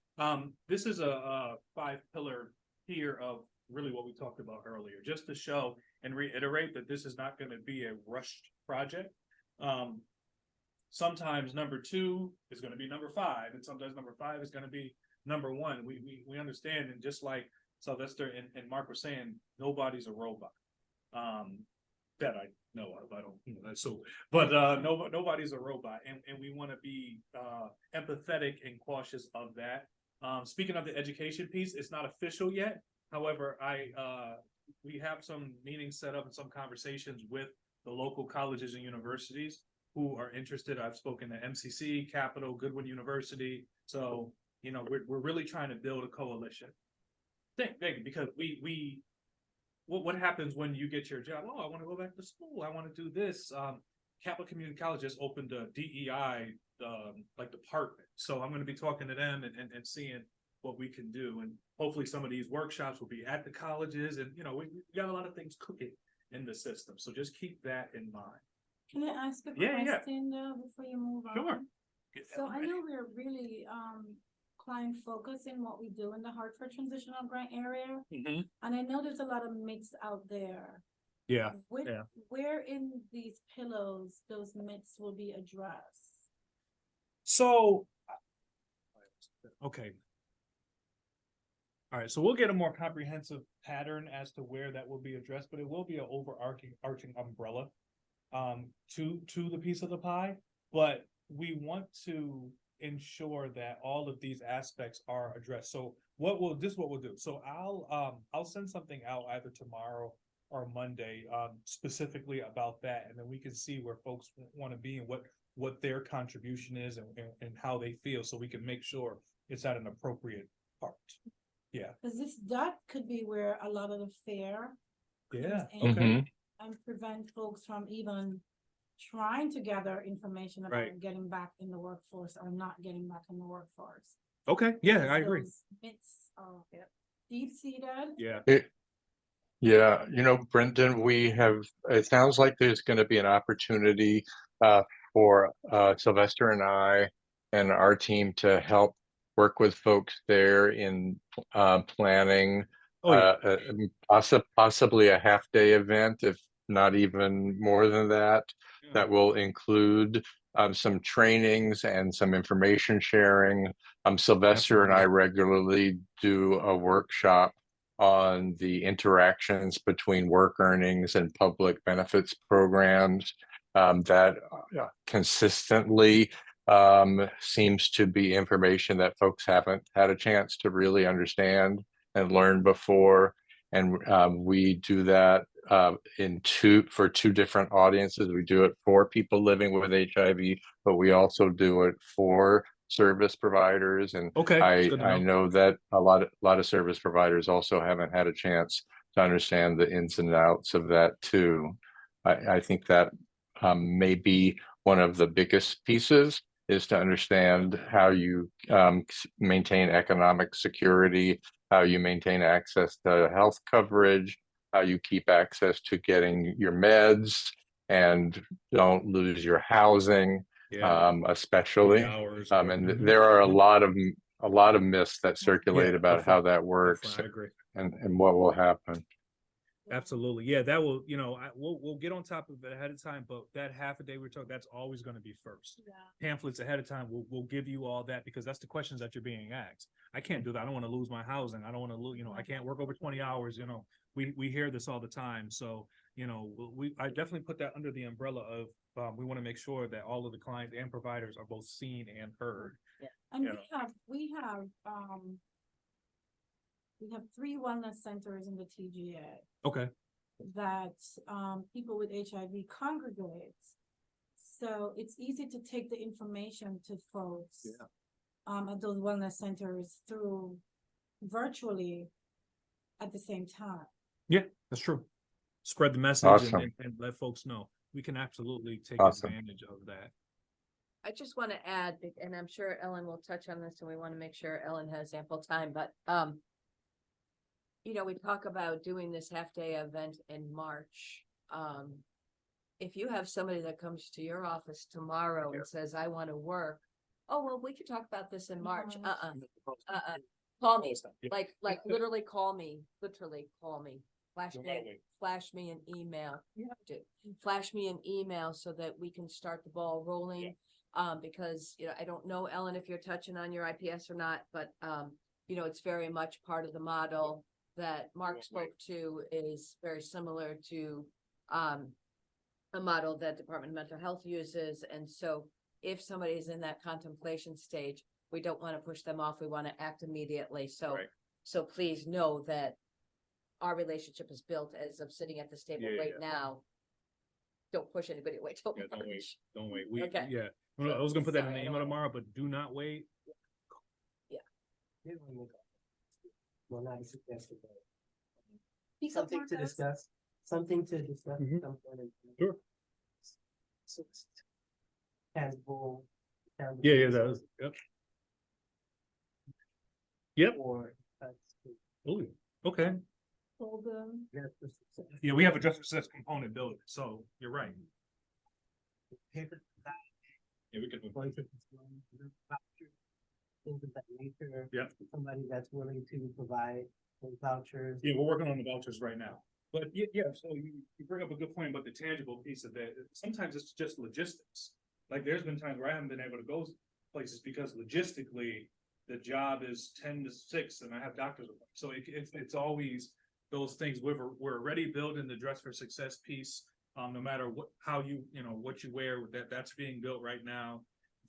this is a 5-pillar tier of really what we talked about earlier, just to show and reiterate that this is not going to be a rushed project. Sometimes number 2 is going to be number 5, and sometimes number 5 is going to be number 1. We understand, and just like Sylvester and Mark were saying, nobody's a robot. That I know of. I don't, that's so, but nobody's a robot, and we want to be empathetic and cautious of that. Speaking of the education piece, it's not official yet. However, we have some meetings set up and some conversations with the local colleges and universities who are interested. I've spoken to MCC, Capital, Goodwin University. So, we're really trying to build a coalition. Because what happens when you get your job? Oh, I want to go back to school. I want to do this. Capital Community College just opened a DEI department. So I'm going to be talking to them and seeing what we can do. And hopefully some of these workshops will be at the colleges. And, we got a lot of things cooking in the system. So just keep that in mind. Can I ask a question though before you move on? Sure. So I know we're really client focused in what we do in the Hartford transitional grant area. Mm-hmm. And I know there's a lot of myths out there. Yeah. Where in these pillows those myths will be addressed? So, okay. All right, so we'll get a more comprehensive pattern as to where that will be addressed, but it will be an overarching umbrella to the piece of the pie. But we want to ensure that all of these aspects are addressed. So this is what we'll do. So I'll send something out either tomorrow or Monday specifically about that, and then we can see where folks want to be and what their contribution is and how they feel, so we can make sure it's at an appropriate part. Yeah, because that could be where a lot of the fair Yeah, and- Mhm. And prevent folks from even trying to gather information about Right. getting back in the workforce or not getting back in the workforce. okay, yeah, Because I agree. those myths are deep-seated. Yeah, Yeah, Brendan, it sounds like there's going to be an opportunity for Sylvester and I and our team to help work with folks there in planning oh, yeah, possibly a half-day event, if not even more than that, yeah. that will include some trainings and some information sharing. Sylvester and I Absolutely. regularly do a workshop on the interactions between work earnings and public benefits programs that consistently seems to be information that folks haven't had a chance to really understand and learn before. And we do that for two different audiences. We do it for people living with HIV, but we also do it for service providers. And Okay, that's good to I know that a lot of service providers also haven't had a chance to understand the ins and outs of that too. I think that may be one of the biggest pieces, is to understand how you maintain economic security, how you maintain access to health coverage, how you keep access to getting your meds and don't lose your housing, Yeah, 20 especially. hours. And Mhm. there are a lot of myths that circulate Yeah, about how upfront, that works upfront, I agree. and what will happen. Absolutely. Yeah, that will, we'll get on top of it ahead of time, but that half a day we're talking, that's always going to be first. Yeah. Pamphlets ahead of time, we'll give you all that because that's the questions that you're being asked. I can't do that. I don't want to lose my housing. I don't want to lose, I can't work over 20 hours, we hear this all the time. So, I definitely put that under the umbrella of, we want to make sure that all of the clients and providers are both seen and heard. And Yeah. we have 3 wellness centers in the TGA Okay. that people with HIV congregate. So it's easy to take the information to folks at those wellness centers through virtually at the same time. Yeah, that's true. Spread the message Awesome. and let folks know. We can absolutely take Awesome. advantage of that. I just want to add, and I'm sure Ellen will touch on this, and we want to make sure Ellen has ample time, but we talk about doing this half-day event in March. If you have somebody that comes to your office tomorrow and says, I want to work, oh, well, we could talk about this in March. Call me, like literally call me, flash me an email. Flash me an email so that we can start the ball rolling. Because, I don't know, Ellen, if you're touching on your IPS or not, but, it's very much part of the model that Mark spoke to is very similar to, a model that Department of Mental Health uses. And so if somebody is in that contemplation stage, we don't want to push them off. We want to act immediately. So, Right. so please know that our relationship is built as of sitting at this table right now. Don't push anybody away till Yeah, don't wait. March. Don't wait. Okay. Yeah. Well, I was gonna put that in Sorry, the I email don't- tomorrow, but do not wait. Well, not suggested, but Speak up, something to Marcus. discuss, something to discuss. Mhm. some point in time. Sure. So it's tangible. Yeah, that was, yep. Yep. Or. Ooh, okay. Hold them. Yeah, we have a just for success component built, so you're right. Paper. Yeah, we could. Things of that nature. Yep. Somebody that's willing to provide those vouchers. Yeah, we're working on the vouchers right now. But yeah, so you bring up a good point about the tangible piece of it. Sometimes it's just logistics. Like there's been times where I haven't been able to go places because logistically the job is 10 to 6 and I have doctor's appointments. So it's always those things. We're already building the dress for success piece. No matter how what you wear, that's being built right now.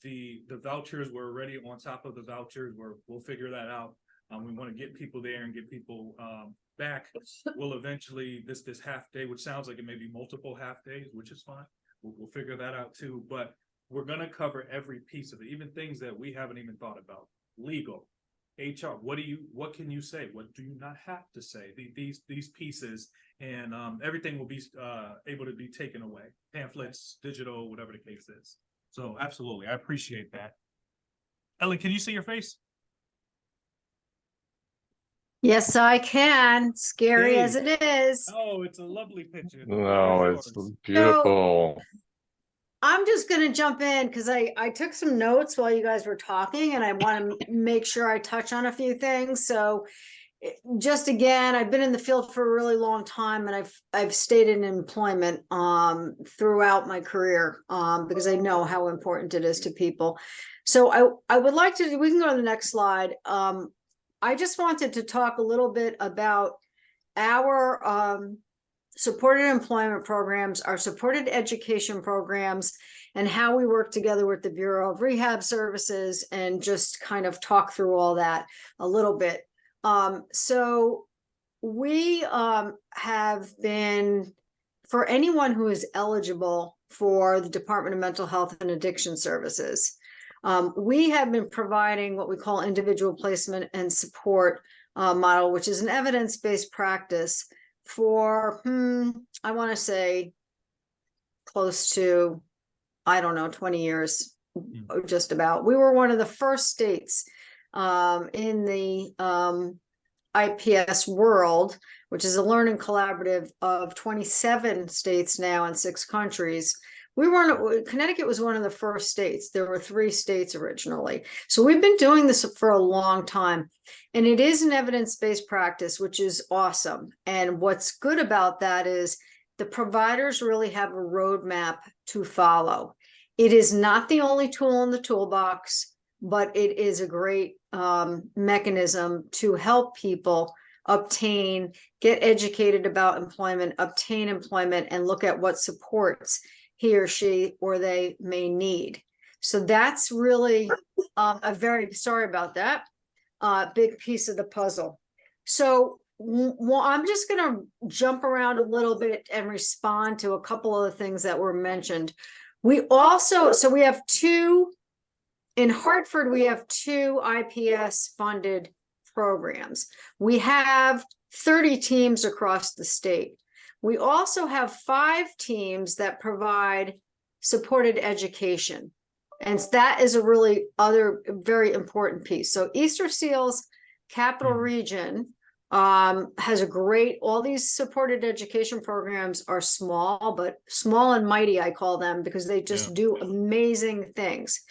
The vouchers, we're already on top of the vouchers. We'll figure that out. We want to get people there and get people back. We'll eventually this half day, which sounds like it may be multiple half days, which is fine. We'll figure that out too. But we're gonna cover every piece of it, even things that we haven't even thought about. Legal, HR, what can you say? What do you not have to say? These pieces, and everything will be able to be taken away. Pamphlets, digital, whatever the case is. So absolutely, I appreciate that. Ellen, can you see your face? Yes, I can. Scary as Hey. it is. Oh, it's a lovely picture. The No, floor is it's yours. beautiful. I'm just going to jump in because I took some notes while you guys were talking, and I want to make sure I touch on a few things. So just again, I've been in the field for a really long time, and I've stayed in employment throughout my career because I know how important it is to people. So I would like to, we can go to the next slide. I just wanted to talk a little bit about our supported employment programs, our supported education programs, and how we work together with the Bureau of Rehab Services, and just kind of talk through all that a little bit. So we have been, for anyone who is eligible for the Department of Mental Health and Addiction Services, we have been providing what we call individual placement and support model, which is an evidence-based practice for, I want to say close to, I don't know, 20 years, just about. We were one of the first states in the IPS world, which is a learning collaborative of 27 states now in 6 countries. Connecticut was one of the first states. There were 3 states originally. So we've been doing this for a long time. And it is an evidence-based practice, which is awesome. And what's good about that is the providers really have a roadmap to follow. It is not the only tool in the toolbox, but it is a great mechanism to help people get educated about employment, obtain employment, and look at what supports he or she or they may need. So that's really a very, sorry about that, big piece of the puzzle. So I'm just going to jump around a little bit and respond to a couple of the things that were mentioned. We also, so we have 2, in Hartford, we have 2 IPS funded programs. We have 30 teams across the state. We also have 5 teams that provide supported education. And that is a really other very important piece. So Easter Seals Capital Region has a great, all these supported education programs are small, but small and mighty, I call them, because they just do amazing things.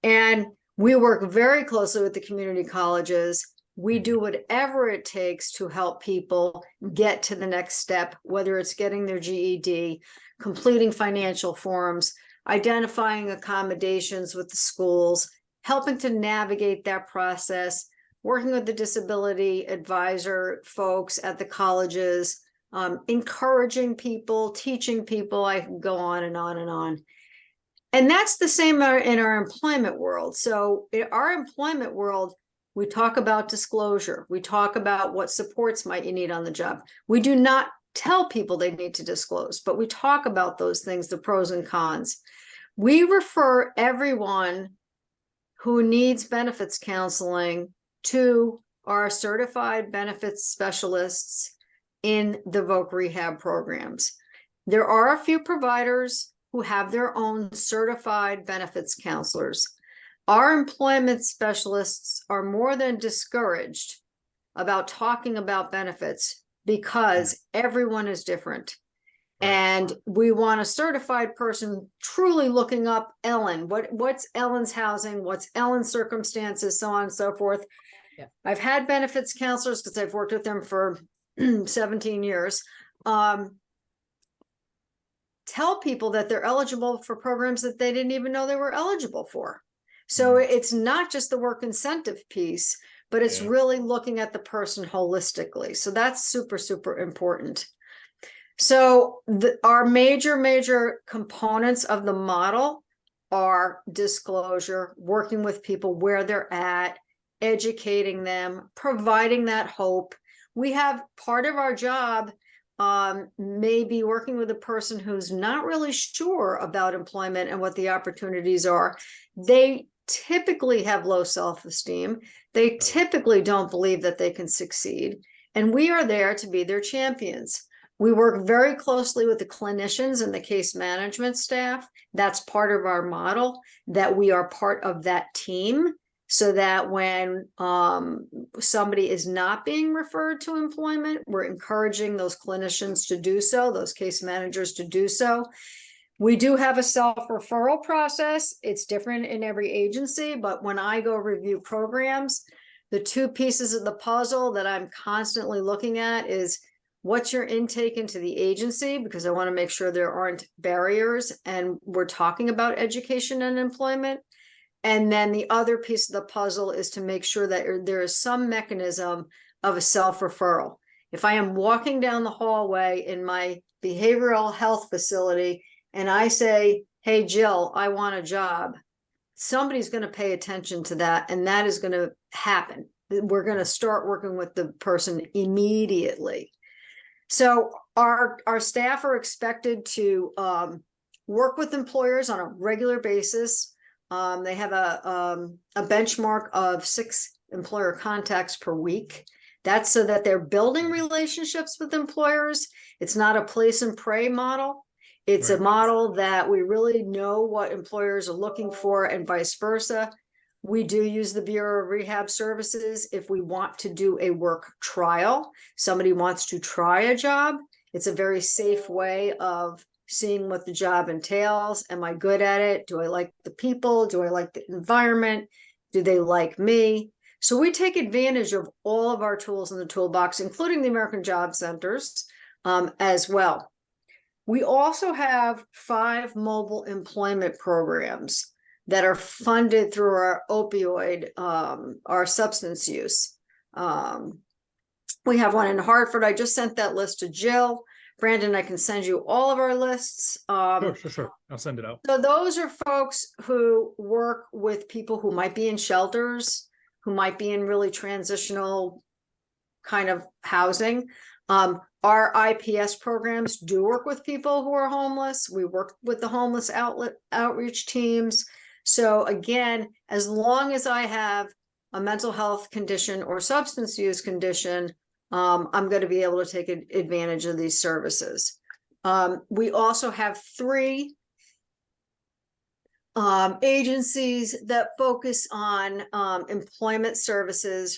And we work very closely with the community colleges. We do whatever it takes to help people get to the next step, whether it's getting their GED, completing financial forms, identifying accommodations with the schools, helping to navigate that process, working with the disability advisor folks at the colleges, encouraging people, teaching people. I can go on and on and on. And that's the same in our employment world. So in our employment world, we talk about disclosure. We talk about what supports might you need on the job. We do not tell people they need to disclose, but we talk about those things, the pros and cons. We refer everyone who needs benefits counseling to our certified benefits specialists in the VOC rehab programs. There are a few providers who have their own certified benefits counselors. Our employment specialists are more than discouraged about talking about benefits because everyone is different. And we want a certified person truly looking up Ellen. What's Ellen's housing? What's Ellen's circumstances? So on and so forth. Yeah. I've had benefits counselors because I've worked with them for 17 years. Tell people that they're eligible for programs that they didn't even know they were eligible for. So it's not just the work incentive piece, but it's really looking at the person holistically. So that's super, super important. So our major components of the model are disclosure, working with people where they're at, educating them, providing that hope. We have part of our job maybe working with a person who's not really sure about employment and what the opportunities are. They typically have low self-esteem. They typically don't believe that they can succeed. And we are there to be their champions. We work very closely with the clinicians and the case management staff. That's part of our model, that we are part of that team, so that when somebody is not being referred to employment, we're encouraging those clinicians to do so, those case managers to do so. We do have a self-referral process. It's different in every agency, but when I go review programs, the two pieces of the puzzle that I'm constantly looking at is, what's your intake into the agency? Because I want to make sure there aren't barriers, and we're talking about education and employment. And then the other piece of the puzzle is to make sure that there is some mechanism of a self-referral. If I am walking down the hallway in my behavioral health facility and I say, hey, Jill, I want a job, somebody's going to pay attention to that, and that is going to happen. We're going to start working with the person immediately. So our staff are expected to work with employers on a regular basis. They have a benchmark of 6 employer contacts per week. That's so that they're building relationships with employers. It's not a place and pray model. It's a model that we really know what employers are looking for, and vice versa. We do use the Bureau of Rehab Services if we want to do a work trial. Somebody wants to try a job. It's a very safe way of seeing what the job entails. Am I good at it? Do I like the people? Do I like the environment? Do they like me? So we take advantage of all of our tools in the toolbox, including the American Job Centers as well. We also have 5 mobile employment programs that are funded through our opioid, our substance use. We have one in Hartford. I just sent that list to Jill. Brandon, I can send you all of our lists. Sure. I'll send it out. So those are folks who work with people who might be in shelters, who might be in really transitional kind of housing. Our IPS programs do work with people who are homeless. We work with the homeless outreach teams. So again, as long as I have a mental health condition or substance use condition, I'm going to be able to take advantage of these services. We also have 3 agencies that focus on employment services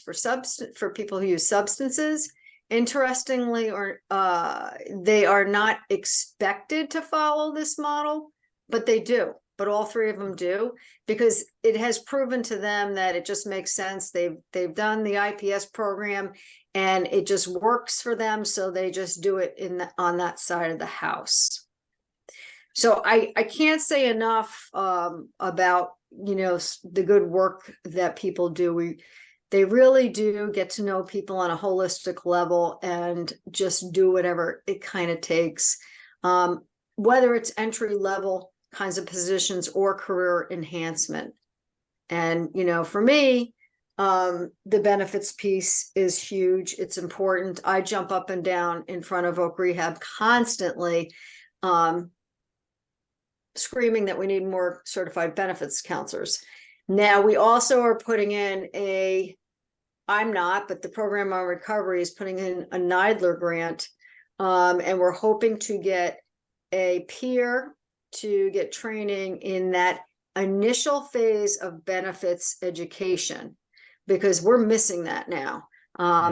for people who use substances. Interestingly, they are not expected to follow this model, but they do. But all 3 of them do, because it has proven to them that it just makes sense. They've done the IPS program and it just works for them, so they just do it on that side of the house. So I can't say enough about the good work that people do. They really do get to know people on a holistic level and just do whatever it kind of takes, whether it's entry level kinds of positions or career enhancement. And for me, the benefits piece is huge. It's important. I jump up and down in front of Oak Rehab constantly, screaming that we need more certified benefits counselors. Now we also are putting in but the Program on Recovery is putting in a NIDLR grant, and we're hoping to get a peer to get training in that initial phase of benefits education, because we're missing that now.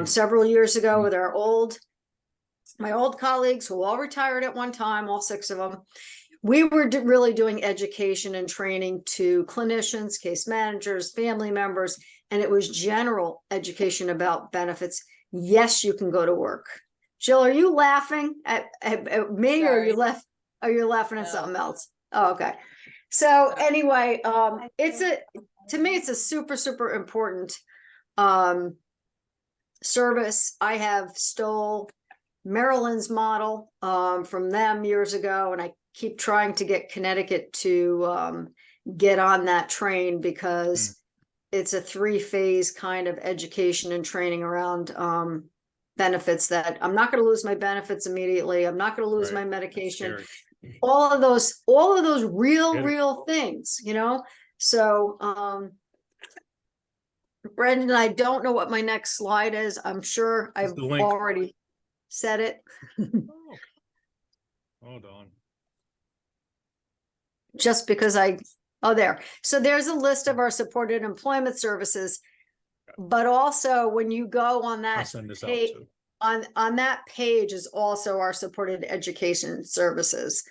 Several years ago with my old colleagues who all retired at one time, all 6 of them, we were really doing education and training to clinicians, case managers, family members, and it was general education about benefits. Yes, you can go to work. Jill, are you laughing at me? Sorry. Or are you laughing at something else? Oh, okay. So anyway, to me, it's a super, super important service. I have stole Maryland's model from them years ago, and I keep trying to get Connecticut to get on that train, because it's a 3-phase kind of education and training around benefits, that I'm not going to lose my benefits immediately. I'm not going to lose my medication. All of those real things, So, Brendan, I don't know what my next slide is. I'm sure It's I've the link. already said it. Oh. Hold on. Just because there. So there's a list of our supported employment services. But also when you go on I'll that send this out page, too. on that page is also our supported education services.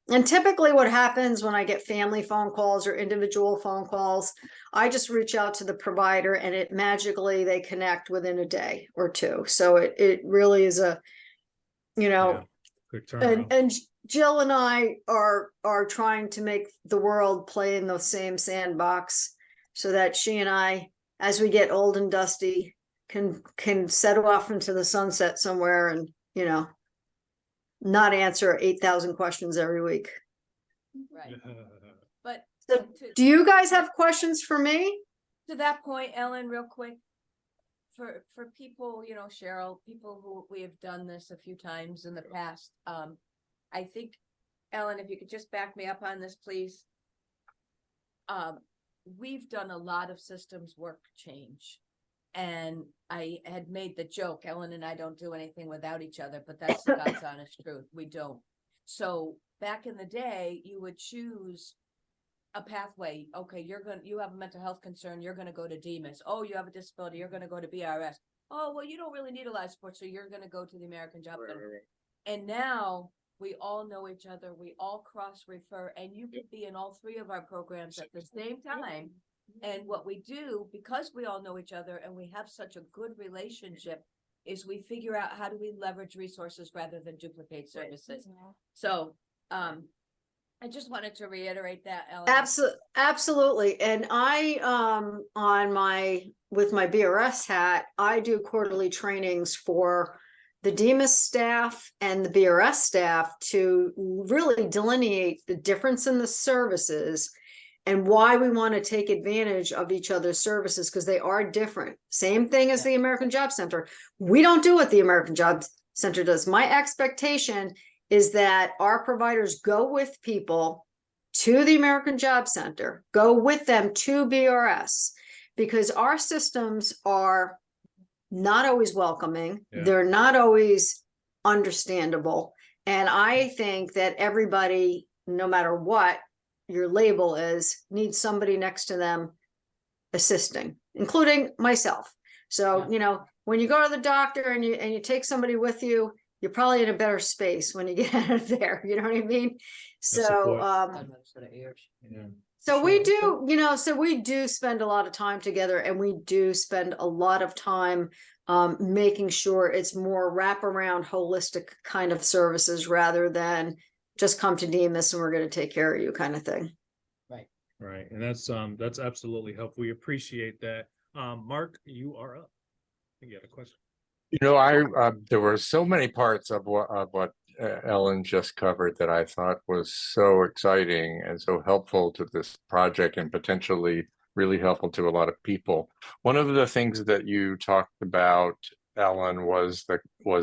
And typically what happens when I get family phone calls or individual phone calls, I just reach out to the provider and it magically they connect within a day or two. So it really is a, Yeah. Quick turnaround. and Jill and I are trying to make the world play in the same sandbox so that she and I, as we get old and dusty, can set off into the sunset somewhere and, not answer 8,000 questions every week. Right. But So to, do you guys have questions for me? to that point, Ellen, real quick, for people, Cheryl, people who we have done this a few times in the past, I think, Ellen, if you could just back me up on this, please. We've done a lot of systems work change. And I had made the joke, Ellen and I don't do anything without each other, but that's the God's honest truth. We don't. So back in the day, you would choose a pathway. Okay, you have a mental health concern, you're gonna go to DEMIS. Oh, you have a disability, you're gonna go to BRS. Oh, well, you don't really need a lot of support, so you're gonna go to the American Job Center. And now we all know each other, we all cross refer, and you could be in all three of our programs at the same time. And what we do, because we all know each other and we have such a good relationship, is we figure out how do we leverage resources rather than duplicate services. So, I just wanted to reiterate that, Ellen. Absolutely. And I, with my BRS hat, I do quarterly trainings for the DEMIS staff and the BRS staff to really delineate the difference in the services and why we want to take advantage of each other's services, because they are different. Same thing as the American Job Center. We don't do what the American Job Center does. My expectation is that our providers go with people to the American Job Center, go with them to BRS, because our systems are not always welcoming. Yeah. They're not always understandable. And I think that everybody, no matter what your label is, needs somebody next to them assisting, including myself. So, when you go to the doctor and you take somebody with you, you're probably in a better space when you get out of there. You know what I mean? So, so we do, so we do spend a lot of time together, and we do spend a lot of time making sure it's more wraparound, holistic kind of services rather than just come to DEMIS and we're going to take care of you kind of thing. Right. And that's absolutely helpful. We appreciate that. Mark, you are up. I think you had a question. There were so many parts of what Ellen just covered that I thought was so exciting and so helpful to this project, and potentially really helpful to a lot of people. One of the things that you talked about, Ellen, was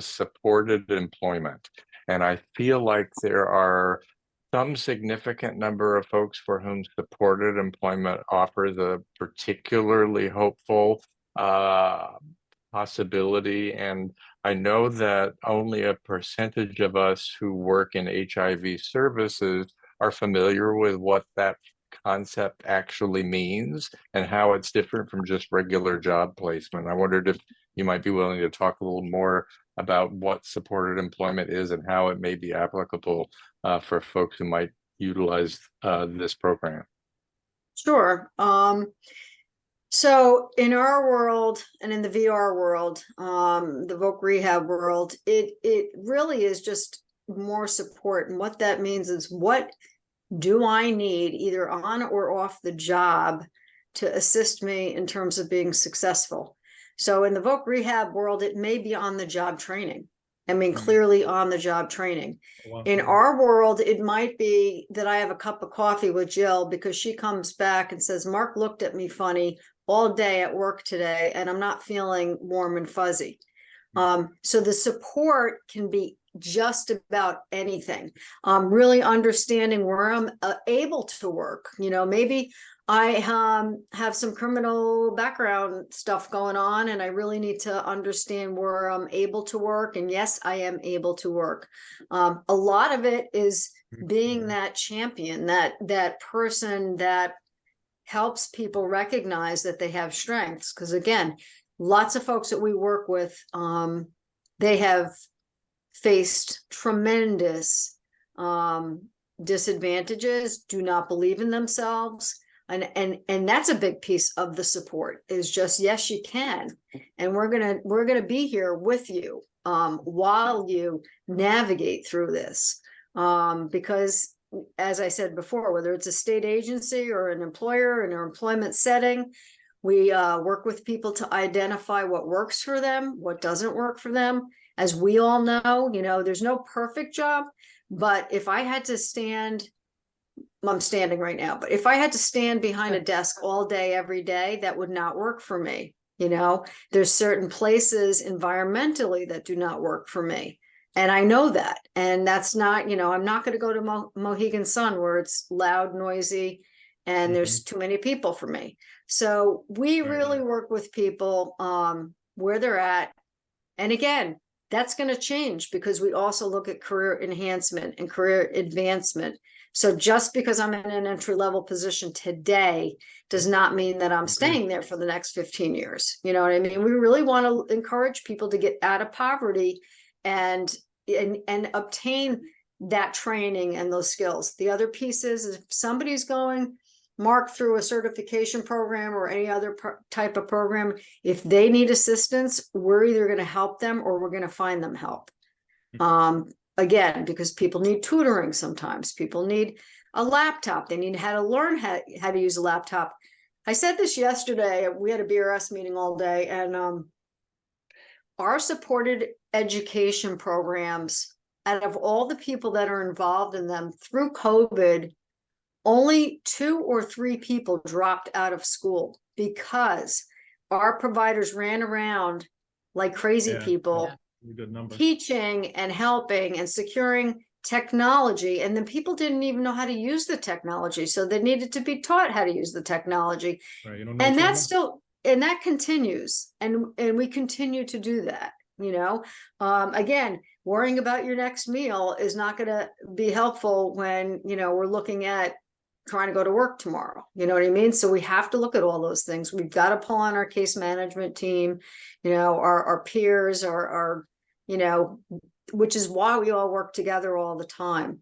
supported employment. And I feel like there are some significant number of folks for whom supported employment offers a particularly hopeful possibility. And I know that only a percentage of us who work in HIV services are familiar with what that concept actually means and how it's different from just regular job placement. I wondered if you might be willing to talk a little more about what supported employment is and how it may be applicable for folks who might utilize this program. Sure. So in our world and in the VR world, the voc rehab world, it really is just more support. And what that means is, what do I need either on or off the job to assist me in terms of being successful? So in the voc rehab world, it may be on the job training. I mean, clearly on the job training. Wow. In our world, it might be that I have a cup of coffee with Jill because she comes back and says, Mark looked at me funny all day at work today, and I'm not feeling warm and fuzzy. So the support can be just about anything. Really understanding where I'm able to work. Maybe I have some criminal background stuff going on, and I really need to understand where I'm able to work. And yes, I am able to work. A lot of it is being that champion, that person that helps people recognize that they have strengths. Because again, lots of folks that we work with, they have faced tremendous disadvantages, do not believe in themselves. And that's a big piece of the support, is just, yes, you can. And we're gonna be here with you while you navigate through this. Because as I said before, whether it's a state agency or an employer in an employment setting, we work with people to identify what works for them, what doesn't work for them. As we all know, there's no perfect job, but if I had to stand, I'm standing right now, but if I had to stand behind a desk all day, every day, that would not work for me. There's certain places environmentally that do not work for me. And I know that. And that's not, I'm not going to go to Mohegan Sun where it's loud, noisy, and there's too many people for me. So we really work with people where they're at. And again, that's going to change because we also look at career enhancement and career advancement. So just because I'm in an entry-level position today does not mean that I'm staying there for the next 15 years. You know what I mean? We really want to encourage people to get out of poverty and obtain that training and those skills. The other piece is if somebody's going, Mark, through a certification program or any other type of program, if they need assistance, we're either going to help them or we're going to find them help. Again, because people need tutoring sometimes. People need a laptop. They need how to learn how to use a laptop. I said this yesterday. We had a BRS meeting all day, and our supported education programs, out of all the people that are involved in them through COVID, only 2 or 3 people dropped out of school because our providers ran around like crazy people. Good number. Teaching and helping and securing technology, and then people didn't even know how to use the technology, so they needed to be taught how to use the technology. Right, you don't know And trauma? that's still, and that continues, and we continue to do that. Again, worrying about your next meal is not going to be helpful when we're looking at trying to go to work tomorrow. You know what I mean? So we have to look at all those things. We've got to pull on our case management team, our peers, our which is why we all work together all the time.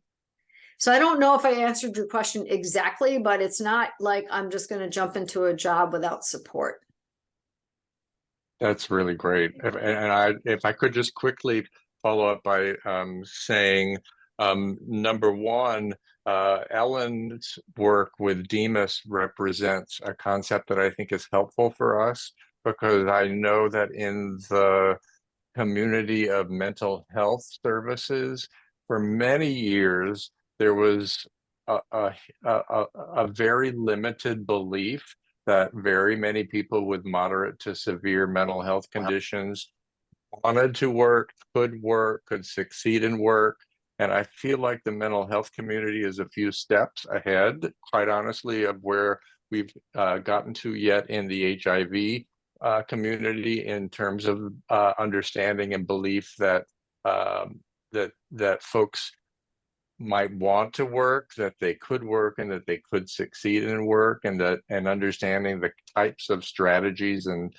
So I don't know if I answered your question exactly, but it's not like I'm just going to jump into a job without support. That's really great. If I could just quickly follow up by saying, number one, Ellen's work with Demas represents a concept that I think is helpful for us, because I know that in the community of mental health services, for many years, there was a very limited belief that very many people with moderate to severe mental health conditions wanted to work, could succeed in work. And I feel like the mental health community is a few steps ahead, quite honestly, of where we've gotten to yet in the HIV community in terms of understanding and belief that that folks might want to work, that they could work, and that they could succeed in work, and understanding the types of strategies and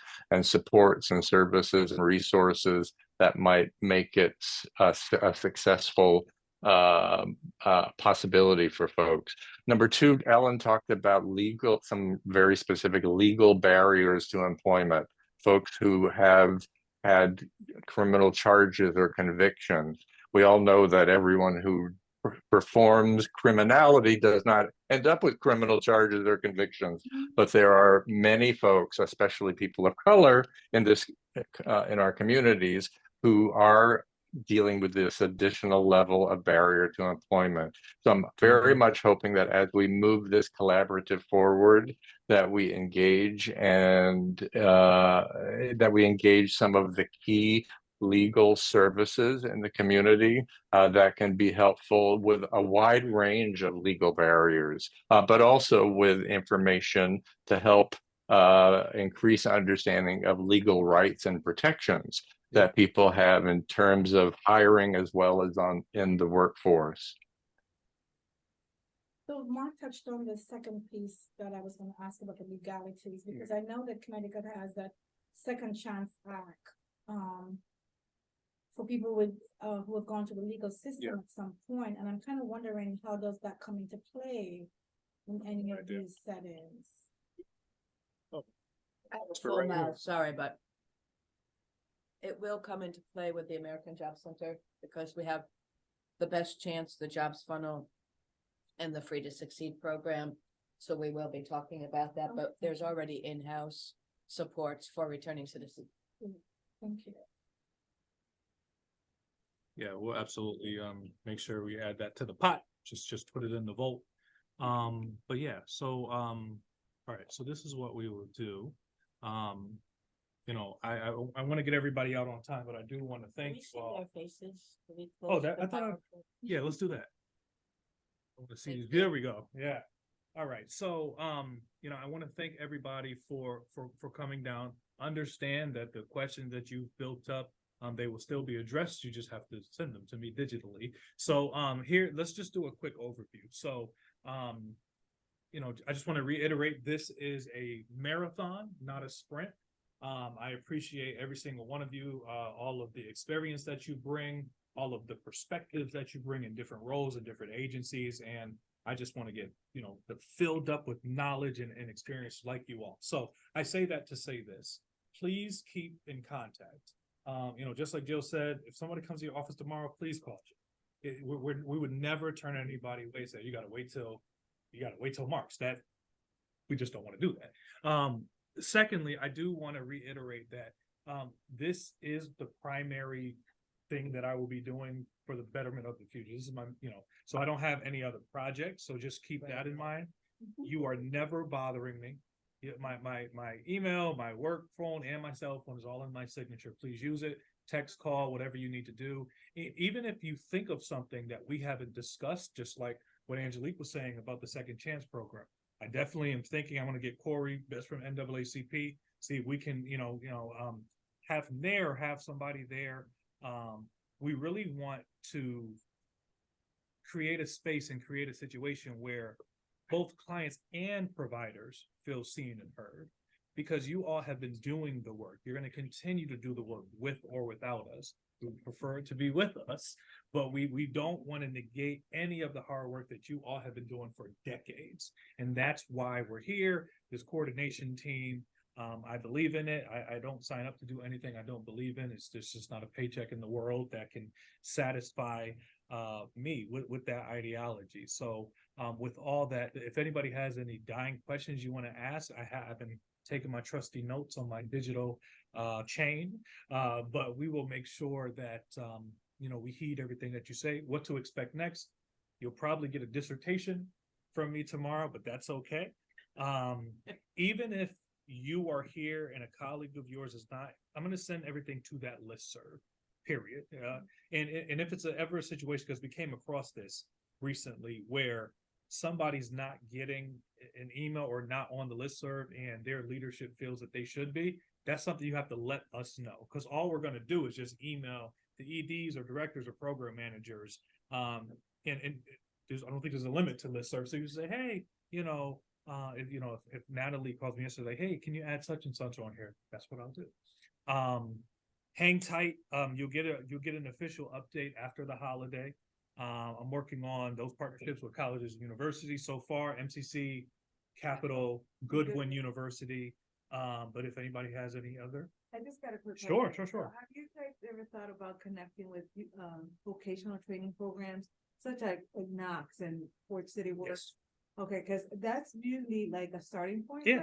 supports and services and resources that might make it a successful possibility for folks. Number two, Ellen talked about some very specific legal barriers to employment. Folks who have had criminal charges or convictions. We all know that everyone who performs criminality does not end up with criminal charges or convictions, but there are many folks, especially people of color in our communities, who are dealing with this additional level of barrier to employment. So I'm very much hoping that as we move this collaborative forward, that we engage some of the key legal services in the community that can be helpful with a wide range of legal barriers, but also with information to help increase understanding of legal rights and protections that people have in terms of hiring as well as in the workforce. So Mark touched on the second piece that I was gonna ask about the legalities, because I know that Connecticut has that Second Chance Act, for people with, who have gone to the legal system at some point, and I'm kind of wondering, how does that come into play in any of these settings? I have a full mouth, sorry, but it will come into play with the American Job Center because we have the best chance, the jobs funnel and the Free to Succeed program. So we will be talking about that, but there's already in-house supports for returning citizens. Thank you. Yeah, we'll absolutely make sure we add that to the pot. Just put it in the vote. But yeah, so all right, so this is what we will do. You know, I want to get everybody out on time, but I do want to thank you all. Their faces. Oh, that I thought. Yeah, let's do that. I want to see. There we go. Yeah. All right. So, you know, I want to thank everybody for coming down. Understand that the questions that you've built up, they will still be addressed. You just have to send them to me digitally. So, here, let's just do a quick overview. So, you know, I just want to reiterate, this is a marathon, not a sprint. I appreciate every single one of you, all of the experience that you bring, all of the perspectives that you bring in different roles and different agencies. And I just want to get, you know, filled up with knowledge and experience like you all. So I say that to say this, please keep in contact. You know, just like Jill said, if somebody comes to your office tomorrow, please call you. We would never turn anybody away, say, you got to wait till March. That we just don't want to do that. Secondly, I do want to reiterate that this is the primary thing that I will be doing for the betterment of the future. This is my, you know, so I don't have any other projects. So just keep that in mind. You are never bothering me. My email, my work phone, and my cell phone is all in my signature. Please use it. Text, call, whatever you need to do. Even if you think of something that we haven't discussed, just like what Angelique was saying about the Second Chance program. I definitely am thinking I want to get Corey, best from NAACP, see if we can, have somebody there. We really want to create a space and create a situation where both clients and providers feel seen and heard, because you all have been doing the work. You're going to continue to do the work with or without us. We prefer it to be with us, but we don't want to negate any of the hard work that you all have been doing for decades. And that's why we're here, this coordination team. I believe in it. I don't sign up to do anything I don't believe in. It's just not a paycheck in the world that can satisfy me with that ideology. So with all that, if anybody has any dying questions you want to ask, I've been taking my trusty notes on my digital chain, but we will make sure that we heed everything that you say. What to expect next? You'll probably get a dissertation from me tomorrow, but that's okay. Even if you are here and a colleague of yours is not, I'm going to send everything to that listserv, period. And if it's ever a situation, because we came across this recently where somebody's not getting an email or not on the listserv and their leadership feels that they should be, that's something you have to let us know, because all we're going to do is just email the EDs or directors or program managers. And I don't think there's a limit to listserv. So you say, hey, if Natalie calls me yesterday, hey, can you add such and such on here? That's what I'll do. Hang tight. You'll get an official update after the holiday. I'm working on those partnerships with colleges and universities so far, MCC, Capital, Goodwin University. But if anybody has any other. I just got a quick Sure. Have you guys ever thought about connecting with vocational training programs such as Knox and Fort City Work? Yes. Okay, because that's usually like a starting point. Yeah.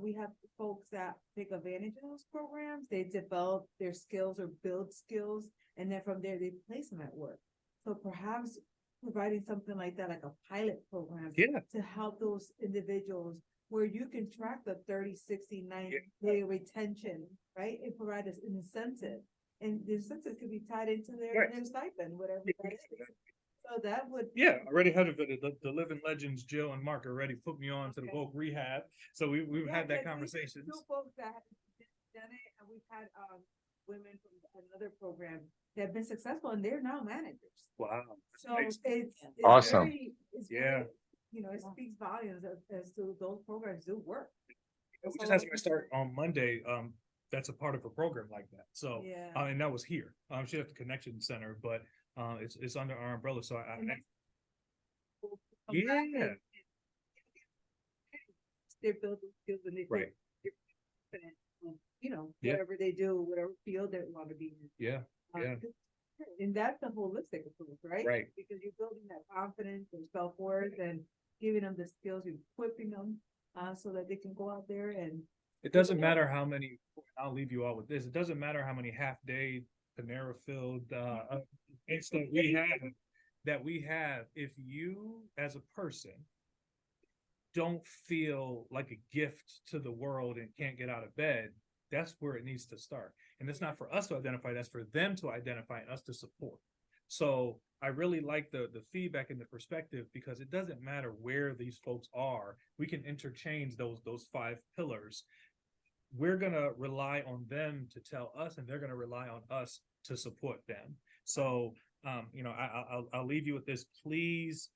We have folks that take advantage of those programs. They develop their skills or build skills, and then from there they place them at work. So perhaps providing something like that, like a pilot program, to help those individuals where you can track the 30, 60, 90 day retention, right? And provide us an incentive and the incentive could be tied into Right. their stipend, whatever. that is. So that would. Yeah, I already had the living legends, Jill and Mark already put me on to the Okay. woke rehab. So we've Yeah, had that 'cause we conversation. Two folks that have done it, and we've had, women from another program that have been successful, and they're now managers. Wow. So Nice. it's Awesome. it's Yeah. very, you know, it speaks volumes as to those programs do work. We just had somebody start on Monday, that's a part of a program like that, so, Yeah. and that was here, she's at the Connection Center, but, it's under our umbrella, so And that's- yeah, They're building skills and they. Right. they're confident in, you know, Yeah. whatever they do, whatever field they want to be in. yeah, yeah. And that's a holistic approach, right? Right. Because you're building that confidence and self-worth and giving them the skills, you're equipping them, so that they can go out there and. It doesn't matter how many, I'll leave you all with this, it doesn't matter how many half-day Panera-filled, instant we have, if you, as a person, don't feel like a gift to the world and can't get out of bed, that's where it needs to start. And it's not for us to identify, that's for them to identify and us to support. So I really like the feedback and the perspective, because it doesn't matter where these folks are, we can interchange those 5 pillars. We're gonna rely on them to tell us, and they're gonna rely on us to support them. So you know, I'll leave you with this. Please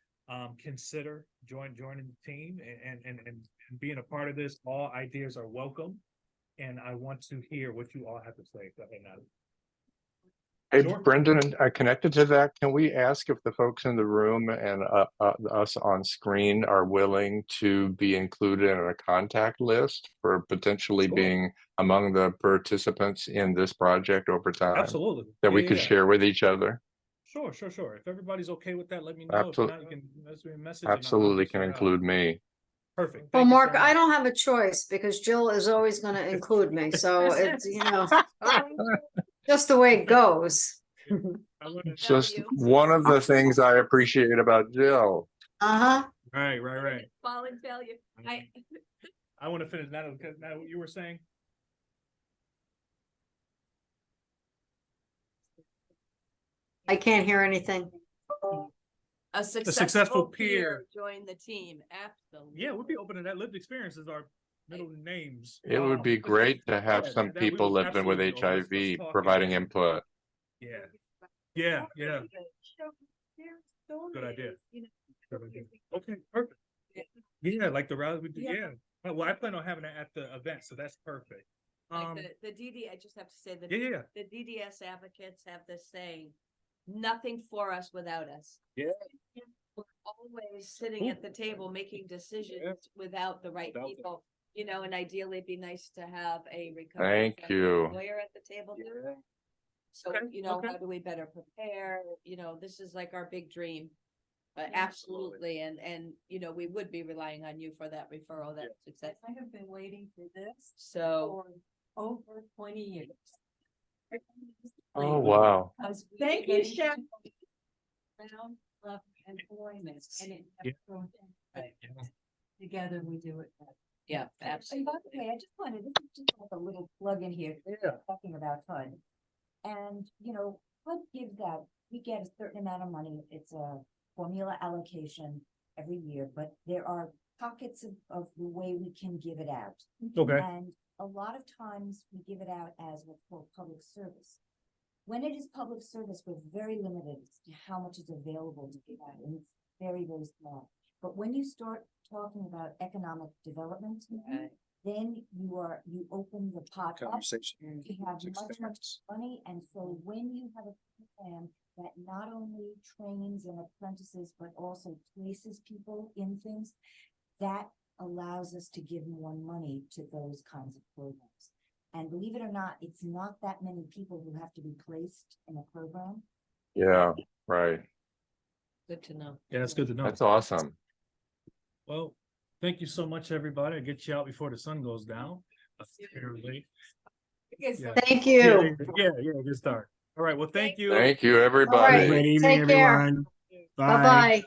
consider joining the team and being a part of this. All ideas are welcome, and I want to hear what you all have to say. Go ahead, Natalie. Hey, Sure. Brendan, connected to that, can we ask if the folks in the room and us on screen are willing to be included in a contact list for potentially Sure. being among the participants in this project over time? Absolutely. That we Yeah, could yeah. share with each other? Sure. If everybody's okay with that, let me know. If not, you can message me a message. and I'll Absolutely can figure it out. include me. Perfect. Well, Thank you so Mark, I much. don't have a choice because Jill is always gonna include me, so it's, you know, just the way it goes. I wouldn't- It's just one of the things I appreciate about Jill. Uh-huh. Right. Falling failure. I want to finish that because now what you were saying. I can't hear anything. A successful successful peer. peer join the team, absolutely. Yeah, we'd be open to that. Lived experiences are middle names. It would be great to have yeah, some that we people would living with absolutely- let's HIV talk providing again. input. Yeah. Good idea. Okay, perfect. Yeah, like the route we do. Yeah. Well, I plan on having that at the event, so that's perfect. Like the DD, I just have to say that Yeah. the DDS advocates have this saying, nothing for us without us. Yeah. We're always sitting at the table making decisions without the right Without them. people, you know, and ideally it'd be nice to have a recovery Thank friendly you. lawyer at the table. So, Okay, you know, okay. how do we better prepare? You know, this is like our big dream. But Yeah, absolutely, and you know, we would be relying on you for that referral, that success. I have been waiting for this So, for over 20 years. Oh, wow. Thank you, Chef. Round left employment and it Yeah. never goes in. Together we do it. better. yeah, And absolutely. by the way, I just wanted, this is just like a little plug in here, talking about HUD. And, you know, HUD gives out, we get a certain amount of money, it's a formula allocation every year, but there are pockets of the way we can give it out. Okay. And a lot of times we give it out as what's called public service. When it is public service, we're very limited as to how much is available to give out, and it's very, very small. But when you start talking about economic development, then you open the pot up. You have much money, and so when you have a program that not only trains and apprentices, but also places people in things, that allows us to give more money to those kinds of programs. And believe it or not, it's not that many people who have to be placed in a program. Yeah, right. Good to know. Yeah, that's good to know. That's awesome. Well, thank you so much, everybody. I'll get you out before the sun goes down. Apparently. Yeah. Thank you. Yeah, good start. All right, well, thank you. Thank you, All everybody. right. Good evening, Take care. everyone. Bye-bye.